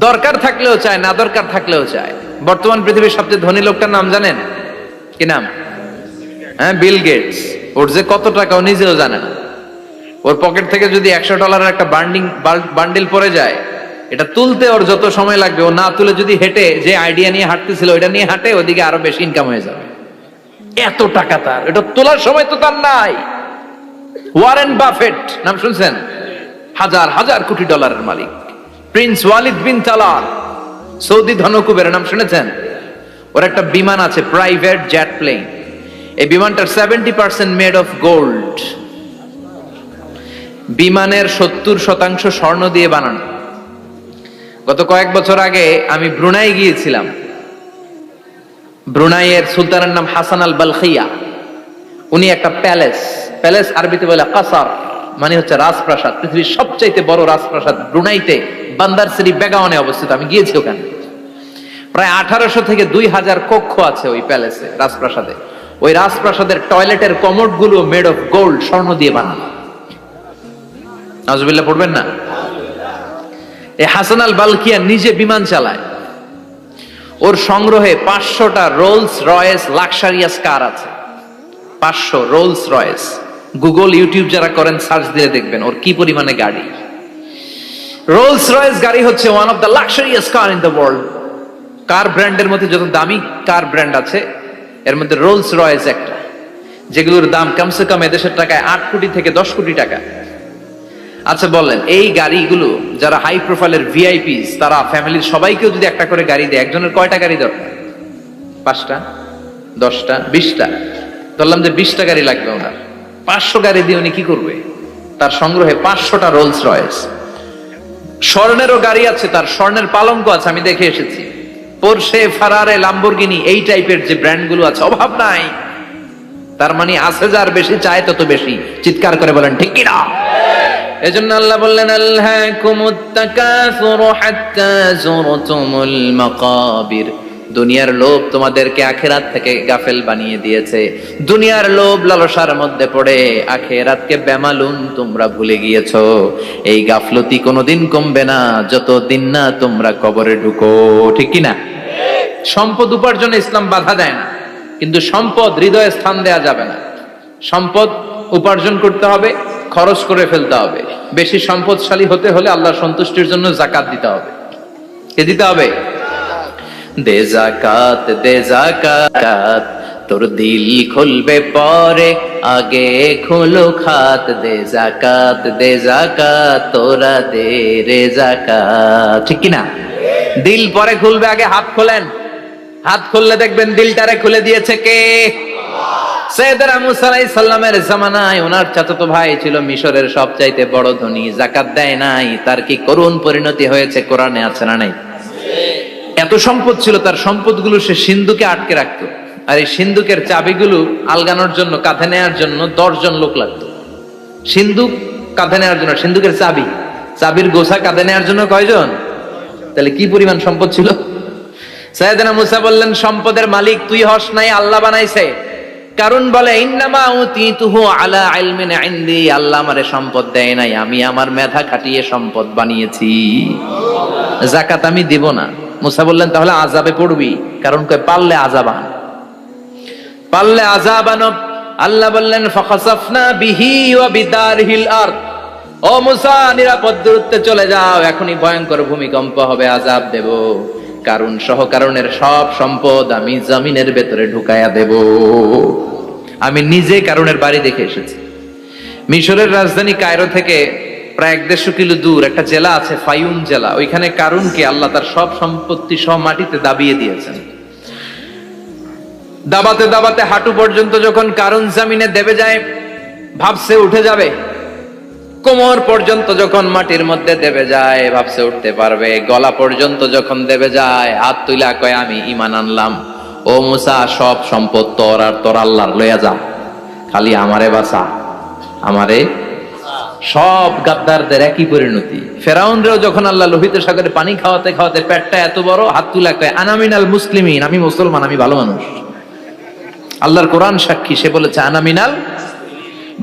দরকার থাকলেও চায়, না দরকার থাকলেও চায়। বর্তমান পৃথিবীর সবচেয়ে ধনী লোকটার নাম জানেন? কি নাম? হ্যাঁ, বিল গেটস। ওর যে কত টাকা ও নিজেও জানে না। ওর পকেট থেকে যদি $100 একটা বান্ডিল পড়ে যায়, এটা তুলতে ওর যত সময় লাগবে, ও না তুলে যদি হেঁটে যে আইডিয়া নিয়ে হাঁটতেছিল ওইটা নিয়ে হাঁটে, ওদিকে আরো বেশি ইনকাম হয়ে যাবে। এত টাকা তার, এটা তোলার সময় তো তার নাই। ওয়ারেন বাফেট নাম শুনছেন? হাজার হাজার কোটি ডলারের মালিক। Prince Walid bin Talal, Saudi ধনকুবের নাম শুনেছেন? ওর একটা বিমান আছে, প্রাইভেট জেট প্লেন। এই বিমানটার 70% মেড অফ গোল্ড। বিমানের 70% স্বর্ণ দিয়ে বানানো। গত কয়েক বছর আগে আমি ব্রুনাই গিয়েছিলাম। ব্রুনাইয়ের সুলতানের নাম হাসান আল বালখিয়া। উনি একটা প্যালেস আরবিতে বলে কাসার, মানে হচ্ছে রাজপ্রাসাদ। পৃথিবীর সবচাইতে বড় রাজপ্রাসাদ ব্রুনাইতে বান্দার সিরি বেগাওয়ানে অবস্থিত। আমি গিয়েছি ওখানে। প্রায় 1800 থেকে 2000 কক্ষ আছে ওই প্যালেসে, রাজপ্রাসাদে। ওই রাজপ্রাসাদের টয়লেটের কমোড গুলো মেড অফ গোল্ড, স্বর্ণ দিয়ে বানানো। নাউজুবিল্লাহ পড়বেন না? এই হাসান আল বালখিয়া নিজে বিমান চালায়। ওর সংগ্রহে 500টা রোলস রয়েস লাক্সারিয়াস কার আছে। 500 রোলস রয়েস। গুগল ইউটিউব যারা করেন সার্চ দিয়ে দেখবেন ওর কি পরিমাণে গাড়ি। রোলস রয়েস গাড়ি হচ্ছে one of the luxurious car in the world. Car ব্র্যান্ডের মধ্যে যত দামি কার ব্র্যান্ড আছে এর মধ্যে রোলস রয়েস একটা, যেগুলোর দাম কমসে কম এদেশের টাকায় 8 কোটি থেকে 10 কোটি টাকা। আচ্ছা বলেন, এই গাড়িগুলো যারা হাই প্রোফাইলের ভিআইপিস, তারা ফ্যামিলির সবাইকেও যদি একটা করে গাড়ি দেয়, একজনের কয়টা গাড়ি দরকার? 5টা, 10টা, 20টা। ধরলাম যে 20টা গাড়ি লাগবে ওনার। 500 গাড়ি দিয়ে উনি কি করবে? তার সংগ্রহে 500টা রোলস রয়েস। স্বর্ণেরও গাড়ি আছে তার, স্বর্ণের পালঙ্ক আছে, আমি দেখে এসেছি। পোরশে, ফারারে, লাম্বরগিনি, এই টাইপের যে ব্র্যান্ড গুলো আছে, অভাব নাই। তার মানে আছে, যার বেশি চায় তত বেশি। চিৎকার করে বলেন ঠিক কিনা? এজন্য আল্লাহ বললেন আল্লাহকুমুত তাকাসুরু হাত্তা যুরতুমুল মাকাবির। দুনিয়ার লোভ তোমাদেরকে আখিরাত থেকে গাফেল বানিয়ে দিয়েছে। দুনিয়ার লোভ লালসার মধ্যে পড়ে আখিরাতকে বেমালুম তোমরা ভুলে গিয়েছো। এই গাফলতি কোনোদিন কমবে না যতদিন না তোমরা কবরে ঢুকো, ঠিক কি না? সম্পদ উপার্জনে ইসলাম বাধা দেয় না, কিন্তু সম্পদ হৃদয়ে স্থান দেয়া যাবে না। সম্পদ উপার্জন করতে হবে, খরচ করে ফেলতে হবে। বেশি সম্পদশালী হতে হলে আল্লাহর সন্তুষ্টির জন্য যাকাত দিতে হবে। কে দিতে হবে? দে যাকাত, দে যাকাত, তোর দিল খুলবে পরে, আগে খুলো খাত। দে যাকাত, দে যাকাত, তোরা দে রে যাকাত, ঠিক কি না? দিল পরে খুলবে, আগে হাত খোলেন। হাত খুললে দেখবেন দিলটারে খুলে দিয়েছে কে? সাইয়েদনা মুসা আলাইহিস সালামের জামানায় ওনার চাচাতো ভাই ছিল মিশরের সবচাইতে বড় ধনী, যাকাত দেয় নাই। তার কি করুণ পরিণতি হয়েছে কোরআনে আছে না নাই? এত সম্পদ ছিল, তার সম্পদগুলো সে সিন্ধুকে আটকে রাখতো। আর এই সিন্ধুকের চাবিগুলো আলগানোর জন্য, কাঁধে নেওয়ার জন্য 10 জন লোক লাগতো। সিন্ধুক কাঁধে নেওয়ার জন্য, সিন্ধুকের চাবি, চাবির গোছা কাঁধে নেওয়ার জন্য কয়জন? তাহলে কি পরিমাণ সম্পদ ছিল? সাইয়েদনা মুসা বললেন, সম্পদের মালিক তুই হস নাই, আল্লাহ বানাইছে। কারণ বলে ইন্নামা উতিতুহু আলা ইলমিন ইনদি, আল্লাহ আমারে সম্পদ দেয় নাই, আমি আমার মেধা খাটিয়ে সম্পদ বানিয়েছি। যাকাত আমি দিব না। মুসা বললেন তাহলে আযাবে পড়বি, কারণ কয় পারলে আযাব আন, পারলে আযাব আনো। আল্লাহ বললেন ফাখাসাফনা বিহি ওয়া বিদারহিল আরদ, ও মুসা নিরাপদ দূরত্বে চলে যাও, এখনই ভয়ঙ্কর ভূমিকম্প হবে, আযাব দেব। কারণ সহ কারণের সব সম্পদ আমি জমিনের ভেতরে ঢুকায়া দেব। আমি নিজে কারণের বাড়ি দেখে এসেছি। মিশরের রাজধানী কায়রো থেকে প্রায় 150 কিলো দূর একটা জেলা আছে, ফায়ুম জেলা। ওইখানে কারুনকে আল্লাহ তার সব সম্পত্তি সহ মাটিতে দাবিয়ে দিয়েছেন। দাবাতে দাবাতে হাঁটু পর্যন্ত যখন কারুন জমিনে দেবে যায়, ভাবছে উঠে যাবে। কোমর পর্যন্ত যখন মাটির মধ্যে দেবে যায়, ভাবছে উঠতে পারবে। গলা পর্যন্ত যখন দেবে যায়, হাত তুইলা কয় আমি ঈমান আনলাম। ও মুসা, সব সম্পদ তোর আর তোর আল্লাহর, লইয়া যা, খালি আমারে বাঁচা, আমারে। সব গাদ্দারদের একই পরিণতি। ফেরাউনরেও যখন আল্লাহ লোহিত সাগরে পানি খাওয়াতে খাওয়াতে পেটটা এত বড়, হাত তুলা কয় আনা মিনাল মুসলিমিন, আমি মুসলমান, আমি ভালো মানুষ। আল্লাহর কোরআন সাক্ষী, সে বলেছে আনা মিনাল।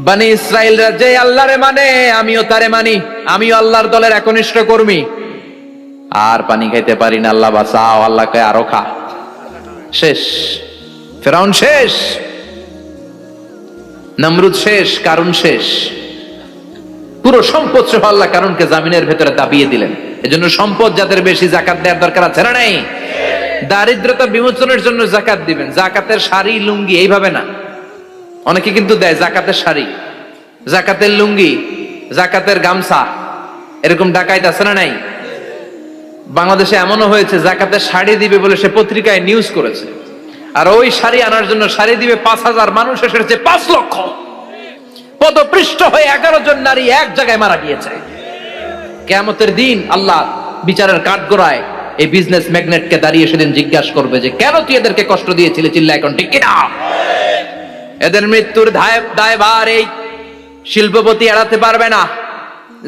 বনি ইসরাইলরা যে আল্লাহরে মানে, আমিও তারে মানি, আমিও আল্লাহর দলের একনিষ্ঠ কর্মী। আর পানি খাইতে পারি না, আল্লাহ বাঁচাও। আল্লাহ কয় আরো খা। শেষ, ফেরাউন শেষ, নমরুদ শেষ, কারুন শেষ। পুরো সম্পদ সহ আল্লাহ কারুনকে জামিনের ভেতরে দাবিয়ে দিলেন। এজন্য সম্পদ যাদের বেশি, যাকাত দেওয়ার দরকার আছে না নাই? দারিদ্রতা বিমোচনের জন্য যাকাত দিবেন। যাকাতের শাড়ি লুঙ্গি এইভাবে না, অনেকে কিন্তু দেয় জাকাতের শাড়ি, জাকাতের লুঙ্গি, জাকাতের গামছা, এরকম ডাকাইত আছে না নাই? বাংলাদেশে এমনও হয়েছে জাকাতের শাড়ি দিবে বলে সে পত্রিকায় নিউজ করেছে, আর ওই শাড়ি আনার জন্য শাড়ি দিবে 5000, মানুষ এসেছে 5 লক্ষ। পদপৃষ্ঠ হয়ে 11 জন নারী এক জায়গায় মারা গিয়েছে। কিয়ামতের দিন আল্লাহ বিচারের কাঠগড়ায় এই বিজনেস ম্যাগনেটকে দাঁড়িয়ে সেদিন জিজ্ঞাসা করবে যে কেন তুই এদেরকে কষ্ট দিয়েছিলি? চিল্লা এখন ঠিক কিনা? এদের মৃত্যুর দায়ভার এই শিল্পপতি এড়াতে পারবে না।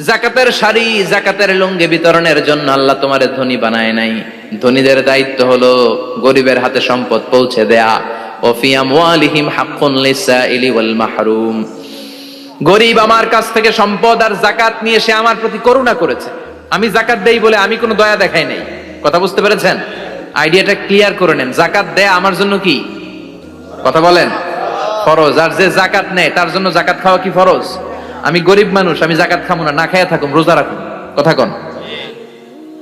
যাকাতের শাড়ি, যাকাতের লুঙ্গি বিতরণের জন্য আল্লাহ তোমারে ধনী বানায় নাই। ধনীদের দায়িত্ব হলো গরিবের হাতে সম্পদ পৌঁছে দেয়া। ওফি আমওয়ালিহিম হাক্কুন লিসাইলি ওয়াল মাহরুম। গরিব আমার কাছ থেকে সম্পদ আর যাকাত নিয়ে সে আমার প্রতি করুণা করেছে। আমি যাকাত দেই বলে আমি কোনো দয়া দেখাই নাই। কথা বুঝতে পেরেছেন? আইডিয়াটা ক্লিয়ার করে নেন। যাকাত দেয়া আমার জন্য কি? কথা বলেন, ফরজ। আর যে যাকাত নেয় তার জন্য যাকাত খাওয়া কি ফরজ? আমি গরিব মানুষ, আমি যাকাত খাবো না, না খাইয়া থাকুম, রোজা রাখুন। কথা কন।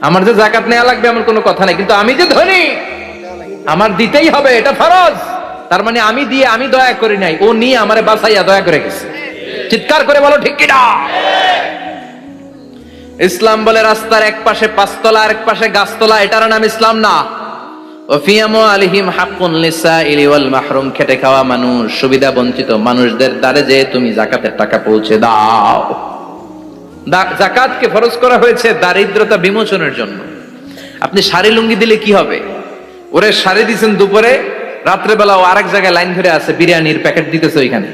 আমার যে যাকাত নেওয়া লাগবে এমন কোনো কথা নাই, কিন্তু আমি যে ধনী আমার দিতেই হবে, এটা ফরজ। তার মানে আমি দিয়ে আমি দয়া করি নাই, ও নিয়ে আমারে বাঁচাইয়া দয়া করে গেছে। চিৎকার করে বলো ঠিক কিনা? ইসলাম বলে রাস্তার এক পাশে 5 তলা আর এক পাশে গাছতলা, এটার নাম ইসলাম না। ওফিয়ামু আলিহিম হাক্কুন লিসাইলি ওয়াল মাহরুম। খেটে খাওয়া মানুষ, সুবিধা বঞ্চিত মানুষদের দ্বারে যে তুমি যাকাতের টাকা পৌঁছে দাও। যাকাতকে ফরজ করা হয়েছে দারিদ্রতা বিমোচনের জন্য। আপনি শাড়ি লুঙ্গি দিলে কি হবে? ওরে শাড়ি দিচ্ছেন দুপুরে, রাত্রে বেলা ও আরেক জায়গায় লাইন ধরে আছে, বিরিয়ানির প্যাকেট দিতেছে ওইখানে।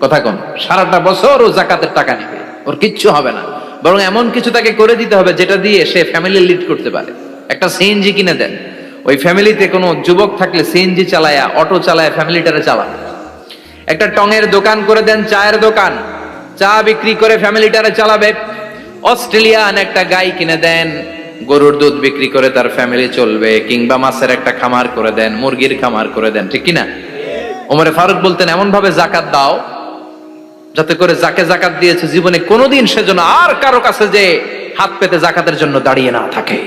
কথা কন, সারাটা বছর ও যাকাতের টাকা নেবে, ওর কিচ্ছু হবে না। বরং এমন কিছু তাকে করে দিতে হবে যেটা দিয়ে সে ফ্যামিলি লিড করতে পারে। একটা সিএনজি কিনে দেন, ওই ফ্যামিলিতে কোনো যুবক থাকলে সিএনজি চালায়া, অটো চালায়া ফ্যামিলিটারে চালা। একটা টঙের দোকান করে দেন, চায়ের দোকান, চা বিক্রি করে ফ্যামিলিটারে চালাবে। অস্ট্রেলিয়ান একটা গাই কিনে দেন, গরুর দুধ বিক্রি করে তার ফ্যামিলি চলবে। কিংবা মাছের একটা খামার করে দেন, মুরগির খামার করে দেন, ঠিক কিনা? ওমরে ফারুক বলতেন এমন ভাবে জাকাত দাও যাতে করে যাকে জাকাত দিয়েছে জীবনে কোনোদিন সেজন্য আর কারো কাছে যে হাত পেতে জাকাতের জন্য দাঁড়িয়ে না থাকে।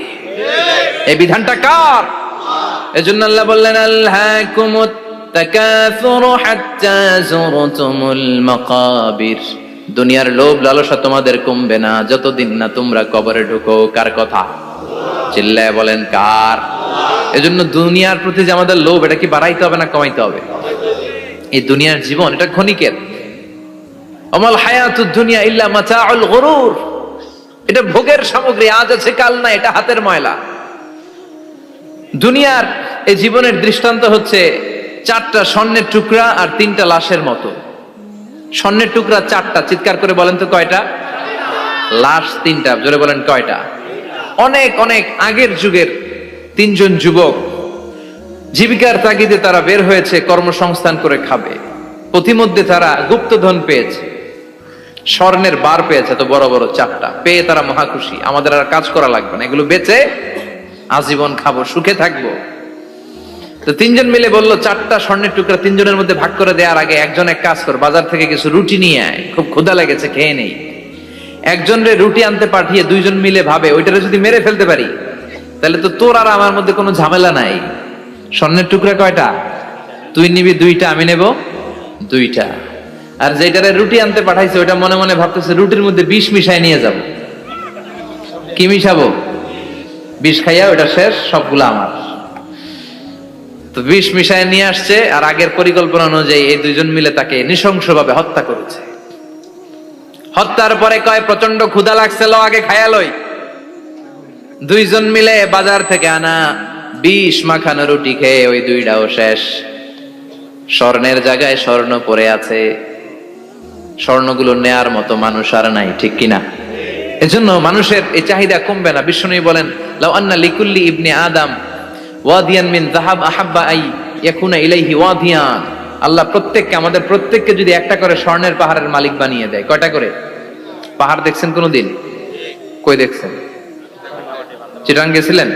এই বিধানটা কার? এজন্য আল্লাহ বললেন আলহাকুমুত তাকাসুরু হাত্তা যুরতুমুল মাকাবির। দুনিয়ার লোভ লালসা তোমাদের কমবে না যতদিন না তোমরা কবরে ঢুকো। কার কথা? চিল্লায় বলেন কার? এজন্য দুনিয়ার প্রতি যে আমাদের লোভ, এটা কি বাড়াইতে হবে না কমাইতে হবে? এই দুনিয়ার জীবন এটা ক্ষণিকের। আমাল হায়াতুদ দুনিয়া ইল্লা মাতাউল গুরুর। এটা ভোগের সামগ্রী, আজ আছে কাল না, এটা হাতের ময়লা। দুনিয়ার এই জীবনের দৃষ্টান্ত হচ্ছে 4টা স্বর্ণের টুকরা আর 3টা লাশের মতো। স্বর্ণের টুকরা 4টা, চিৎকার করে বলেন তো কয়টা? লাশ 3টা, জোরে বলেন কয়টা? অনেক অনেক আগের যুগের 3জন যুবক জীবিকার তাগিদে তারা বের হয়েছে কর্মসংস্থান করে খাবে। পথিমধ্যে তারা গুপ্তধন পেয়েছে, স্বর্ণের বার পেয়েছে, তো বড় বড় 4টা পেয়ে তারা মহা খুশি। আমাদের আর কাজ করা লাগবে না, এগুলো বেচে আজীবন খাবো, সুখে থাকবো। তো 3জন মিলে বললো 4টা স্বর্ণের টুকরা 3জনের মধ্যে ভাগ করে দেওয়ার আগে একজন এক কাজ কর, বাজার থেকে কিছু রুটি নিয়ে আয়, খুব ক্ষুধা লেগেছে, খেয়ে নেই। একজনরে রুটি আনতে পাঠিয়ে 2জন মিলে ভাবে ওইটারে যদি মেরে ফেলতে পারি তাহলে তো তোর আর আমার মধ্যে কোনো ঝামেলা নাই। স্বর্ণের টুকরা কয়টা? তুই নিবি 2টা, আমি নেব 2টা। আর যেটারে রুটি আনতে পাঠাইছে ওইটা মনে মনে ভাবতেছে রুটির মধ্যে বিষ মিশাই নিয়ে যাব। কি মিশাবো? বিষ খাইয়া ওটা শেষ, সবগুলো আমার। তো বিষ মিশায় নিয়ে আসছে, আর আগের পরিকল্পনা অনুযায়ী এই 2জন মিলে তাকে নৃশংসভাবে হত্যা করেছে। হত্যার পরে কয় প্রচন্ড ক্ষুধা লাগছে, লো আগে খায়া লই। 2জন মিলে বাজার থেকে আনা বিষ মাখানো রুটি খেয়ে ওই 2টাও শেষ। স্বর্ণের জায়গায় স্বর্ণ পড়ে আছে, স্বর্ণগুলো নেয়ার মতো মানুষ আর নাই, ঠিক কিনা? এজন্য মানুষের এই চাহিদা কমবে না। বিষ্ণু বলেন লাউ আন্না লিকুল্লি ইবনে আদম ওয়াদিয়ান মিন যাহাব আহাব্বা আই ইয়াকুনা ইলাইহি ওয়াদিয়ান। আল্লাহ প্রত্যেককে, আমাদের প্রত্যেককে যদি একটা করে স্বর্ণের পাহাড়ের মালিক বানিয়ে দেয়। কয়টা করে পাহাড় দেখছেন কোনদিন? কই দেখছেন? চিটাং গেছিলেন?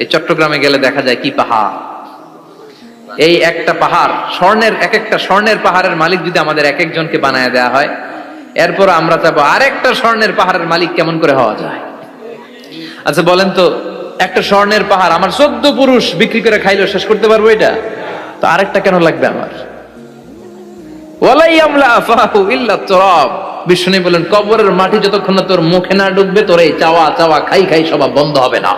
এই চট্টগ্রামে গেলে দেখা যায় কি পাহাড়। এই একটা পাহাড় স্বর্ণের, একটা স্বর্ণের পাহাড়ের মালিক যদি আমাদের এক একজনকে বানায় দেওয়া হয়, এরপর আমরা চাবো আরেকটা স্বর্ণের পাহাড়ের মালিক কেমন করে হওয়া যায়। আচ্ছা বলেন তো, একটা স্বর্ণের পাহাড় আমার 14 পুরুষ বিক্রি করে খাইলেও শেষ করতে পারবো এটা? তো আরেকটা কেন লাগবে আমার? ওয়ালা ইয়ামলা আফাহু ইল্লা তুরাব। বিষ্ণু বলেন কবরের মাটি যতক্ষণ না তোর মুখে না ঢুকবে, তোর এই চাওয়া চাওয়া খাই খাই স্বভাব বন্ধ হবে না।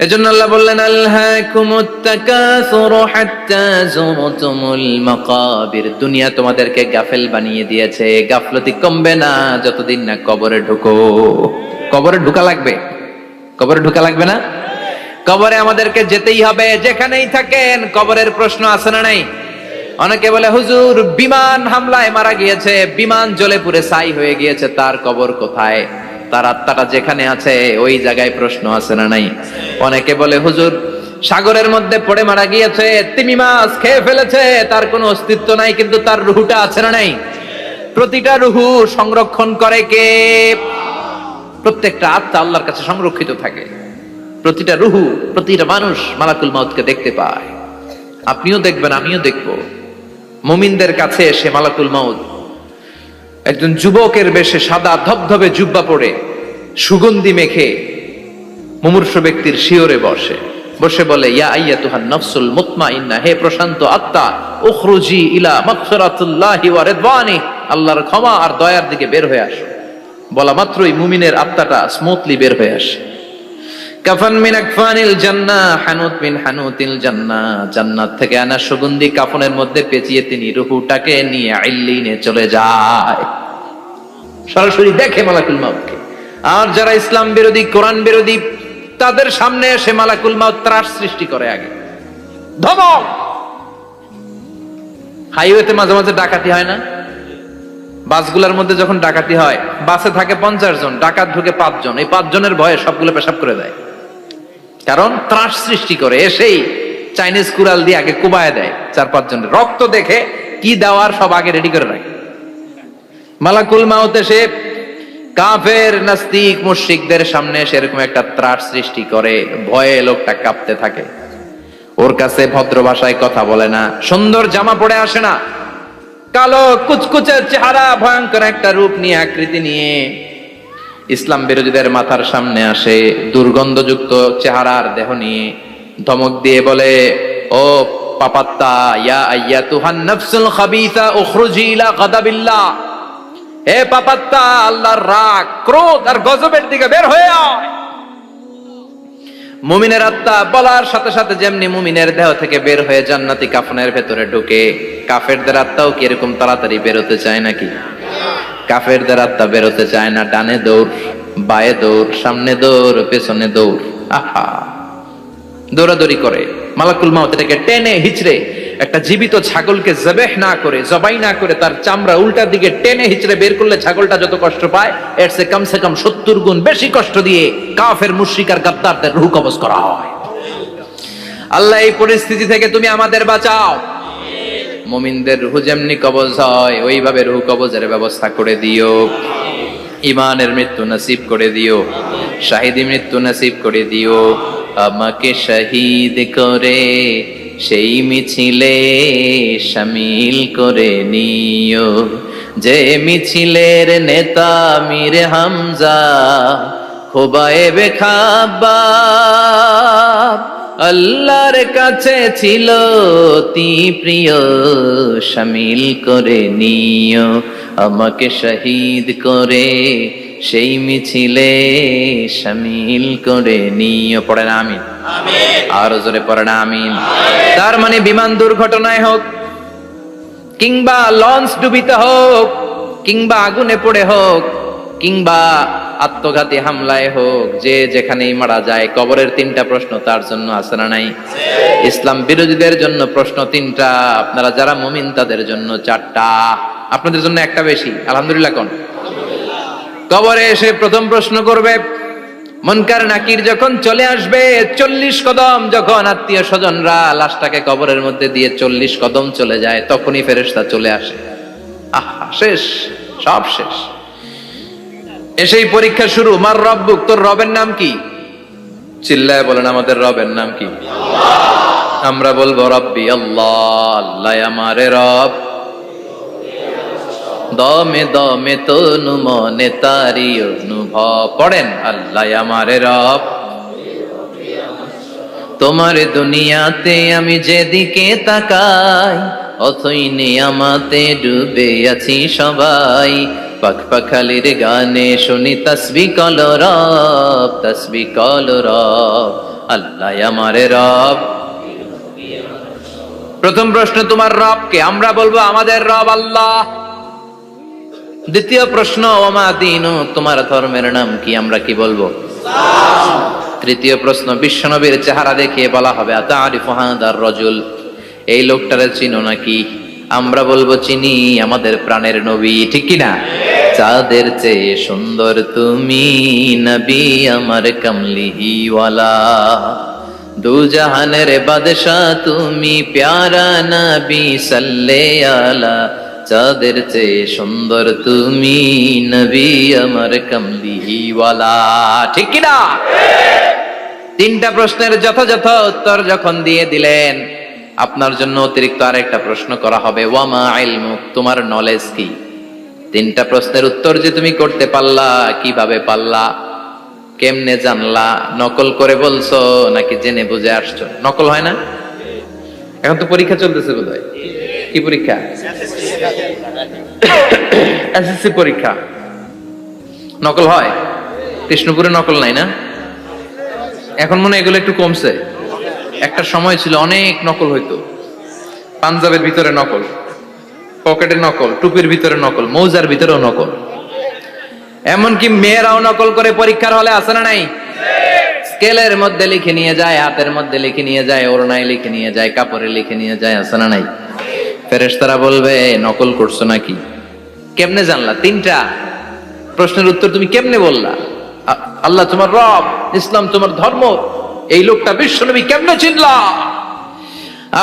এজন্য আল্লাহ বললেন আলহাকুমুত তাকাসুরু হাত্তা যুরতুমুল মাকাবির। দুনিয়া তোমাদেরকে গাফেল বানিয়ে দিয়েছে, গাফলতি কমবে না যতদিন না কবরে ঢুকো। কবরে ঢুকা লাগবে, কবরে ঢুকা লাগবে না? কবরে আমাদেরকে যেতেই হবে, যেখানেই থাকেন। কবরের প্রশ্ন আছে না নাই? অনেকে বলে হুজুর বিমান হামলায় মারা গিয়েছে, বিমান জ্বলে পুড়ে ছাই হয়ে গিয়েছে, তার কবর কোথায়? তার আত্মাটা যেখানে আছে ওই জায়গায় প্রশ্ন আছে না নাই? অনেকে বলে হুজুর সাগরের মধ্যে পড়ে মারা গিয়েছে, তিমি মাছ খেয়ে ফেলেছে, তার কোনো অস্তিত্ব নাই, কিন্তু তার রুহুটা আছে না নাই? প্রতিটা রুহু সংরক্ষণ করে কে? প্রত্যেকটা আত্মা আল্লাহর কাছে সংরক্ষিত থাকে। প্রতিটা রুহু, প্রতিটা মানুষ মালাকুল মাউতকে দেখতে পায়। আপনিও দেখবেন, আমিও দেখব। মুমিনদের কাছে এসে মালাকুল মাউত একজন যুবকের বেশে সাদা ধবধবে জুব্বা পরে সুগন্ধি মেখে মুমূর্ষু ব্যক্তির শিয়রে বসে বসে বলে ইয়া আইয়াতুহান নাফসুল মুতমাইন্না, হে প্রশান্ত আত্মা, উখরুজি ইলা মাগফিরাতুল্লাহি ওয়া রিদওয়ানি, আল্লাহর ক্ষমা আর দয়ার দিকে বের হয়ে আসো। বলা মাত্রই মুমিনের আত্মাটা স্মুথলি বের হয়ে আসে। কাফান মিন আকফানিল জান্নাহ, হানুত মিন হানুতিল জান্নাহ, জান্নাত থেকে আনা সুগন্ধি কাফনের মধ্যে পেঁচিয়ে তিনি রূহটাকে নিয়ে ইল্লিনে চলে যায়। সরাসরি দেখে মালাকুল মাউতকে। আর যারা ইসলাম বিরোধী, কোরআন বিরোধী, তাদের সামনে এসে মালাকুল মাউত ত্রাস সৃষ্টি করে। আগে ধমক। হাইওয়েতে মাঝে মাঝে ডাকাতি হয় না? বাসগুলোর মধ্যে যখন ডাকাতি হয়, বাসে থাকে 50 জন, ডাকাত ঢুকে 5 জন, এই 5 জনের ভয়ে সবগুলো পেশাব করে দেয়, কারণ ত্রাস সৃষ্টি করে। এসেই চাইনিজ কুড়াল দিয়ে আগে কুবায় দেয় 4-5 জনের, রক্ত দেখে কি দেওয়ার সব আগে রেডি করে রাখে। মালাকুল মাউত এসে কাফের নাস্তিক মুশরিকদের সামনে সেরকম একটা ত্রাস সৃষ্টি করে, ভয়ে লোকটা কাঁপতে থাকে। ওর কাছে ভদ্র ভাষায় কথা বলে না, সুন্দর জামা পরে আসে না, কালো কুচকুচে চেহারা, ভয়ঙ্কর একটা রূপ নিয়ে, আকৃতি নিয়ে ইসলাম বিরোধীদের মাথার সামনে আসে, দুর্গন্ধযুক্ত চেহারার দেহ নিয়ে ধমক দিয়ে বলে, ও পাপাত্তা, ইয়া আইয়াতুহান নাফসুল খাবিসা উখরুজি ইলা গাদাবিল্লাহ, হে পাপাত্তা, আল্লাহর রাগ, ক্রোধ আর গজবের দিকে বের হয়ে আয়। মুমিনের আত্মা বলার সাথে সাথে যেমনি মুমিনের দেহ থেকে বের হয়ে জান্নাতি কাফনের ভেতরে ঢুকে, কাফেরদের আত্মাও কি এরকম তাড়াতাড়ি বেরোতে চায় নাকি? কাফেরদের আত্মা বেরোতে চায় না, ডানে দৌড়, বায়ে দৌড়, সামনে দৌড়, পেছনে দৌড়, আহা, দৌড়াদৌড়ি করে। মালাকুল মাউত এটাকে টেনে হিচড়ে, একটা জীবিত ছাগলকে জবেহ না করে, জবাই না করে, তার চামড়া উল্টা দিকে টেনে হিচড়ে বের করলে ছাগলটা যত কষ্ট পায়, এর চেয়ে কমসে কম 70 গুণ বেশি কষ্ট দিয়ে কাফের মুশরিক আর গাদ্দারদের রূহ কবজ করা হয়। আল্লাহ, এই পরিস্থিতি থেকে তুমি আমাদের বাঁচাও। মুমিনদের রূহ যেমনি কবজ হয়, ওইভাবে রূহ কবজের ব্যবস্থা করে দিও। ইমানের মৃত্যু নসিব করে দিও, শাহিদি মৃত্যু নসিব করে দিও। আমাকে শহীদ করে সেই মিছিলে শামিল করে নিও, যে মিছিলের নেতা মীর হামজা, খোবায়েবে খাব্বাব, আল্লাহর কাছে ছিল অতি প্রিয়, শামিল করে নিও। আমাকে শহীদ করে সেই মিছিলে শামিল করে নিও। পড়েন আমিন, আরো জোরে পড়েন আমিন। তার মানে বিমান দুর্ঘটনায় হোক, কিংবা লঞ্চ ডুবিতে হোক, কিংবা আগুনে পড়ে হোক, কিংবা আত্মঘাতী হামলায় হোক, যে যেখানেই মারা যায়, কবরের 3টা প্রশ্ন তার জন্য আছে না নাই? ইসলাম বিরোধীদের জন্য প্রশ্ন 3টা, আপনারা যারা মুমিন তাদের জন্য 4টা, আপনাদের জন্য একটা বেশি। আলহামদুলিল্লাহ কোন? কবরে এসে প্রথম প্রশ্ন করবে, মুনকার নাকির যখন চলে আসবে, 40 কদম যখন আত্মীয় স্বজনরা লাশটাকে কবরের মধ্যে দিয়ে 40 কদম চলে যায়, তখনই ফেরেশতা চলে আসে। আহা, শেষ, সব শেষ। এসেই পরীক্ষা শুরু। মার রব্বুক, তোর রবের নাম কি? চিল্লায় বলেন, আমাদের রবের নাম কি? আমরা বলবো রব্বি আল্লাহ, আল্লাহ আমারে রব। দমে দমে তনু মনে তারি অনুভব। পড়েন, আল্লাহ আমারে রব। তোমার দুনিয়াতে আমি যেদিকে তাকাই, অথই নিয়ামতে ডুবে আছি সবাই। পাখপাখালির গানে শুনি তসবিহ কল রব, তসবিহ কল রব, আল্লাহ আমারে রব। প্রথম প্রশ্ন, তোমার রব কে? আমরা বলবো আমাদের রব আল্লাহ। দ্বিতীয় প্রশ্ন, ওমা দীনু, তোমার ধর্মের নাম কি? আমরা কি বলবো? তৃতীয় প্রশ্ন, বিশ্বনবীর চেহারা দেখিয়ে বলা হবে, আতারিফু হাদার রাজুল, এই লোকটারে চিনো নাকি? আমরা বলবো চিনি, আমাদের প্রাণের নবী, ঠিক কি না? চাঁদের চেয়ে সুন্দর তুমি নবী, আমার কামলিওয়ালা, দু জাহানের বাদশা তুমি, প্যারা নবী সাল্লে আলা, চাঁদের চেয়ে সুন্দর তুমি নবী, আমার কামলিওয়ালা, ঠিক কি না? 3টা প্রশ্নের যথাযথ উত্তর যখন দিয়ে দিলেন, আপনার জন্য অতিরিক্ত আরেকটা প্রশ্ন করা হবে, ওয়ামা ইলমুক, তোমার নলেজ কি? 3টা প্রশ্নের উত্তর যে তুমি করতে পারলা, কিভাবে পারলা, কেমনে জানলা? নকল করে বলছো নাকি জেনে বুঝে আসছো? নকল হয় না? এখন তো পরীক্ষা চলতেছে বোধহয়। কি পরীক্ষা? এসএসসি পরীক্ষা। নকল হয়? কৃষ্ণপুরে নকল নাই না? এখন মনে হয় এগুলো একটু কমছে। একটা সময় ছিল অনেক নকল হইতো। পাঞ্জাবের ভিতরে নকল, পকেটে নকল, টুপির ভিতরে নকল, মৌজার ভিতরেও নকল, এমনকি মেয়েরাও নকল করে পরীক্ষার হলে আসে না নাই? স্কেলের মধ্যে লিখে নিয়ে যায়, হাতের মধ্যে লিখে নিয়ে যায়, ওড়নায় লিখে নিয়ে যায়, কাপড়ে লিখে নিয়ে যায়, আসে না নাই? ফেরেশতারা বলবে, নকল করছো নাকি? কেমনে জানলা? তিনটা প্রশ্নের উত্তর তুমি কেমনে বললা? আল্লাহ তোমার রব, ইসলাম তোমার ধর্ম, এই লোকটা বিশ্বনবী কেমনে চিনলা?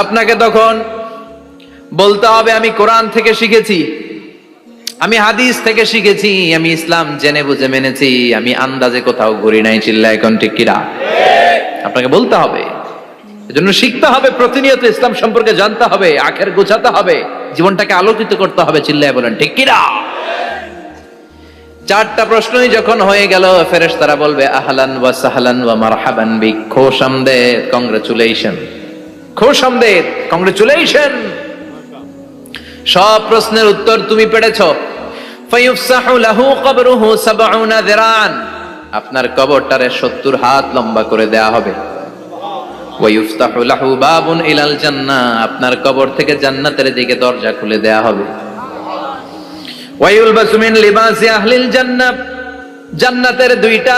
আপনাকে তখন বলতে হবে আমি কোরআন থেকে শিখেছি, আমি হাদিস থেকে শিখেছি, আমি ইসলাম জেনে বুঝে মেনেছি, আমি আন্দাজে কোথাও ঘুরি নাই। চিল্লা এখন ঠিক কিনা? আপনাকে বলতে হবে। এজন্য শিখতে হবে, প্রতিনিয়ত ইসলাম সম্পর্কে জানতে হবে, আখের গোছাতে হবে, জীবনটাকে আলোকিত করতে হবে। চিল্লায় বলেন ঠিক কিনা? চারটা প্রশ্নই যখন হয়ে গেল, ফেরেশতারা বলবে আহলান ওয়া সাহলান ওয়া মারহাবান বিক, খোশামদেদ, কংগ্রেচুলেশন, খোশামদেদ, কংগ্রেচুলেশন। সব প্রশ্নের উত্তর তুমি পেরেছো। ফায়ুফসাহু লাহু কবরুহু ৭০ যিরান, আপনার কবরটারে ৭০ হাত লম্বা করে দেয়া হবে। ওয়া ইফতাহু লাহু বাবুন ইলাল জান্নাহ, আপনার কবর থেকে জান্নাতের দিকে দরজা খুলে দেয়া হবে। ওয়া ইউলবাসু মিন লিবাসি আহলিল জান্নাহ, জান্নাতের দুইটা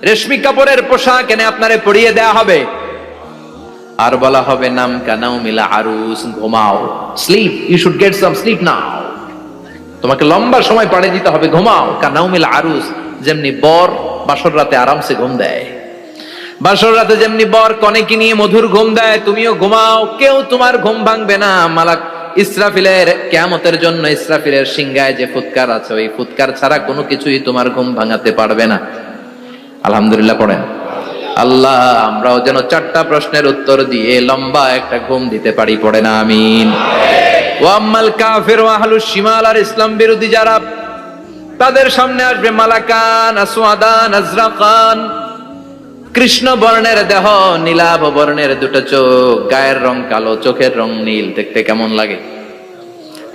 রেশমি কাপড়ের পোশাক এনে আপনারে পরিয়ে দেয়া হবে। আর বলা হবে নাম কানাও মিলা আরুস, ঘুমাও, sleep, you should get some sleep now, তোমাকে লম্বা সময় পাড়ে দিতে হবে, ঘুমাও। কানাও মিলা আরুস, যেমনি বর বাসর রাতে আরামসে ঘুম দেয়, বাসর রাতে যেমনি বর কনেকে নিয়ে মধুর ঘুম দেয়, তুমিও ঘুমাও, কেউ তোমার ঘুম ভাঙবে না। মালাক ইসরাফিলের কিয়ামতের জন্য ইসরাফিলের সিংহায় যে ফুৎকার আছে, ওই ফুৎকার ছাড়া কোনো কিছুই তোমার ঘুম ভাঙাতে পারবে না। আলহামদুলিল্লাহ পড়েন। আল্লাহ আমরাও যেন চারটা প্রশ্নের উত্তর দিয়ে লম্বা একটা ঘুম দিতে পারি, পড়ে না আমিন। ওয়াম্মাল কাফির ওয়া আহলুশ শিমাল, আর ইসলাম বিরোধী যারা, তাদের সামনে আসবে মালাকান আসওয়াদান আজরাকান, কৃষ্ণ বর্ণের দেহ, নীলাভ বর্ণের দুটো চোখ, গায়ের রং কালো, চোখের রং নীল। দেখতে কেমন লাগে?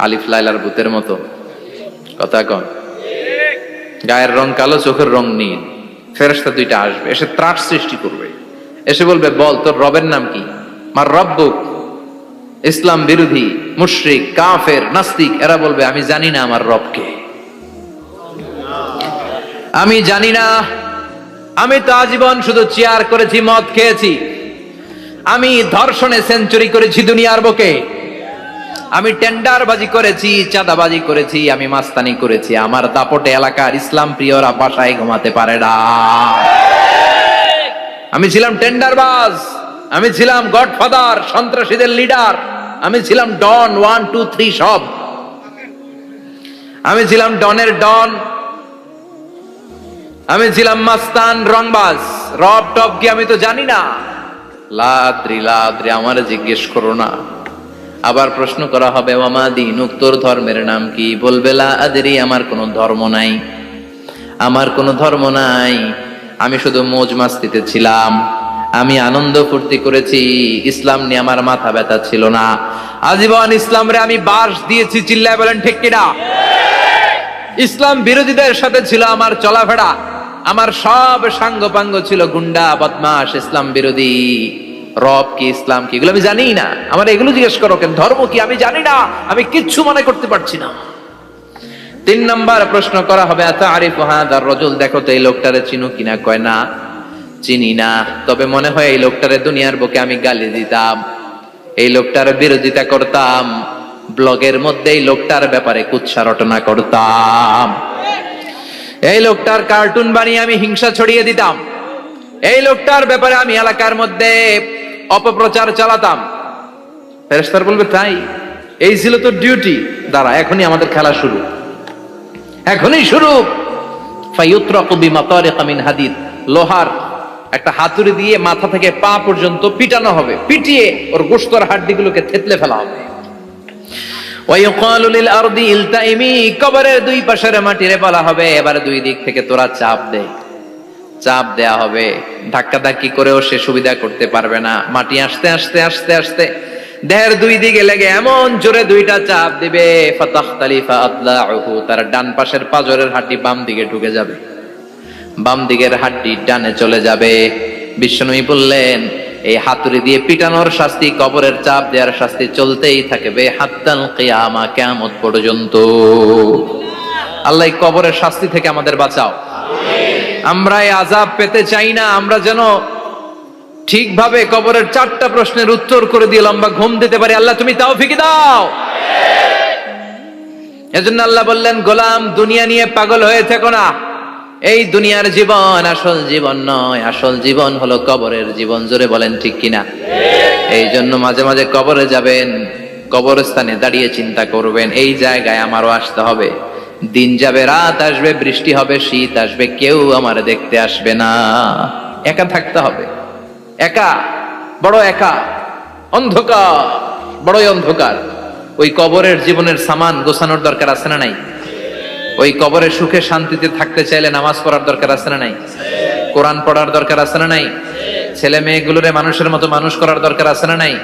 আলিফ লাইলার ভূতের মতো। কথা কন। গায়ের রং কালো, চোখের রং নীল। ফেরেশতা দুইটা আসবে, এসে ত্রাস সৃষ্টি করবে, এসে বলবে বল তোর রবের নাম কি? মার রব্বুক। ইসলাম বিরোধী মুশরিক কাফের নাস্তিক এরা বলবে আমি জানি না আমার রবকে, আমি জানি না, আমি তো আজীবন শুধু চেয়ার করেছি, মদ খেয়েছি, আমি ধর্ষণে সেঞ্চুরি করেছি দুনিয়ার বুকে, আমি টেন্ডারবাজি করেছি, চাঁদাবাজি করেছি, আমি মাস্তানি করেছি, আমার দাপটে এলাকার ইসলাম প্রিয়রা বাসায় ঘুমাতে পারে না। আমি ছিলাম টেন্ডারবাজ, আমি ছিলাম গডফাদার, সন্ত্রাসীদের লিডার, আমি ছিলাম ডন 1 2 3 সব, আমি ছিলাম ডনের ডন, আমি ছিলাম মাস্তান রংবাজ। রব টপ কি আমি তো জানি না। লাদ্রি লাদ্রি, আমার জিজ্ঞেস করো না। আবার প্রশ্ন করা হবে ওয়ামা দীনুক, তোর ধর্মের নাম কি? বলবে লা আদরি, আমার কোনো ধর্ম নাই, আমার কোনো ধর্ম নাই, আমি শুধু মৌজ মাস্তিতে ছিলাম, আমি আনন্দ ফুর্তি করেছি, ইসলাম নিয়ে আমার মাথা ব্যথা ছিল না, আজীবন ইসলামরে আমি বাস দিয়েছি। চিল্লায় বলেন ঠিক কিনা? ইসলাম বিরোধীদের সাথে ছিল আমার চলাফেরা, আমার সব সাঙ্গপাঙ্গ ছিল গুন্ডা বদমাশ ইসলাম বিরোধী। রব কি, ইসলাম কি, এগুলো আমি জানি না। আমার এগুলো জিজ্ঞেস করো কেন? ধর্ম কি আমি জানি না, আমি কিচ্ছু মনে করতে পারছি না। 3 নাম্বার প্রশ্ন করা হবে আতারিফু হাদার রাজুল, দেখো তো এই লোকটারে চিনো কিনা? কয় না, চিনি না, তবে মনে হয় এই লোকটারে দুনিয়ার বুকে আমি গালি দিতাম, এই লোকটার বিরোধিতা করতাম, ব্লগের মধ্যে এই লোকটার ব্যাপারে কুৎসা রটনা করতাম, এই লোকটার কার্টুন বানিয়ে আমি হিংসা ছড়িয়ে দিতাম, এই লোকটার ব্যাপারে আমি এলাকার মধ্যে অপপ্রচার চালাতাম। ফেরেশতারা বলবে তাই? এই ছিল তোর ডিউটি? দাঁড়া, এখনই আমাদের খেলা শুরু, এখনই শুরু। ফায়ুতরাকু বিমাতারিকা মিন হাদিদ, লোহার একটা হাতুড়ি দিয়ে মাথা থেকে পা পর্যন্ত পিটানো হবে, পিটিয়ে ওর গোশতর হাড্ডিগুলোকে থেতলে ফেলা হবে। ওয়ায়ুকালু লিল আরদি ইলতাইমি, কবরের দুই পাশের মাটিরে বলা হবে এবার দুই দিক থেকে তোরা চাপ দে, চাপ দেয়া হবে, ধাক্কা ধাক্কি করেও সে সুবিধা করতে পারবে না। মাটি আস্তে আস্তে আস্তে আস্তে দেহের দুই দিকে লেগে এমন জোরে দুইটা চাপ দিবে, ফাতাখতালিফা আদলাউহু, তার ডান পাশের পাজরের হাড্ডি বাম দিকে ঢুকে যাবে, বাম দিকের হাড্ডি ডানে চলে যাবে। বিশ্বনবী বললেন এই হাতুড়ি দিয়ে পিটানোর শাস্তি, কবরের চাপ দেওয়ার শাস্তি চলতেই থাকবে হাত্তাল কিয়ামা, কিয়ামত পর্যন্ত। আল্লাহ এই কবরের শাস্তি থেকে আমাদের বাঁচাও। আমরা এই আযাব পেতে চাই না, আমরা যেন ঠিকভাবে কবরের 4টা প্রশ্নের উত্তর করে দিয়ে লম্বা ঘুম দিতে পারি। আল্লাহ তুমি তৌফিক দাও। এজন্য আল্লাহ বললেন, গোলাম দুনিয়া নিয়ে পাগল হয়ে থেকো না। এই দুনিয়ার জীবন আসল জীবন নয়, আসল জীবন হলো কবরের জীবন। জোরে বলেন ঠিক কিনা? এই জন্য মাঝে মাঝে কবরে যাবেন, কবরস্থানে দাঁড়িয়ে চিন্তা করবেন, এই জায়গায় আমারও আসতে হবে। দিন যাবে, রাত আসবে, বৃষ্টি হবে, শীত আসবে, কেউ আমার দেখতে আসবে না। একা থাকতে হবে, একা, বড় একা, অন্ধকার, বড়ই অন্ধকার। ওই কবরের জীবনের সামান গোছানোর দরকার আছে না নাই? ওই কবরের সুখে শান্তিতে থাকতে চাইলে নামাজ পড়ার দরকার আছে না নাই? কোরআন পড়ার দরকার আছে না নাই? ছেলে মেয়েগুলোরে মানুষের মতো মানুষ করার দরকার আছে না নাই?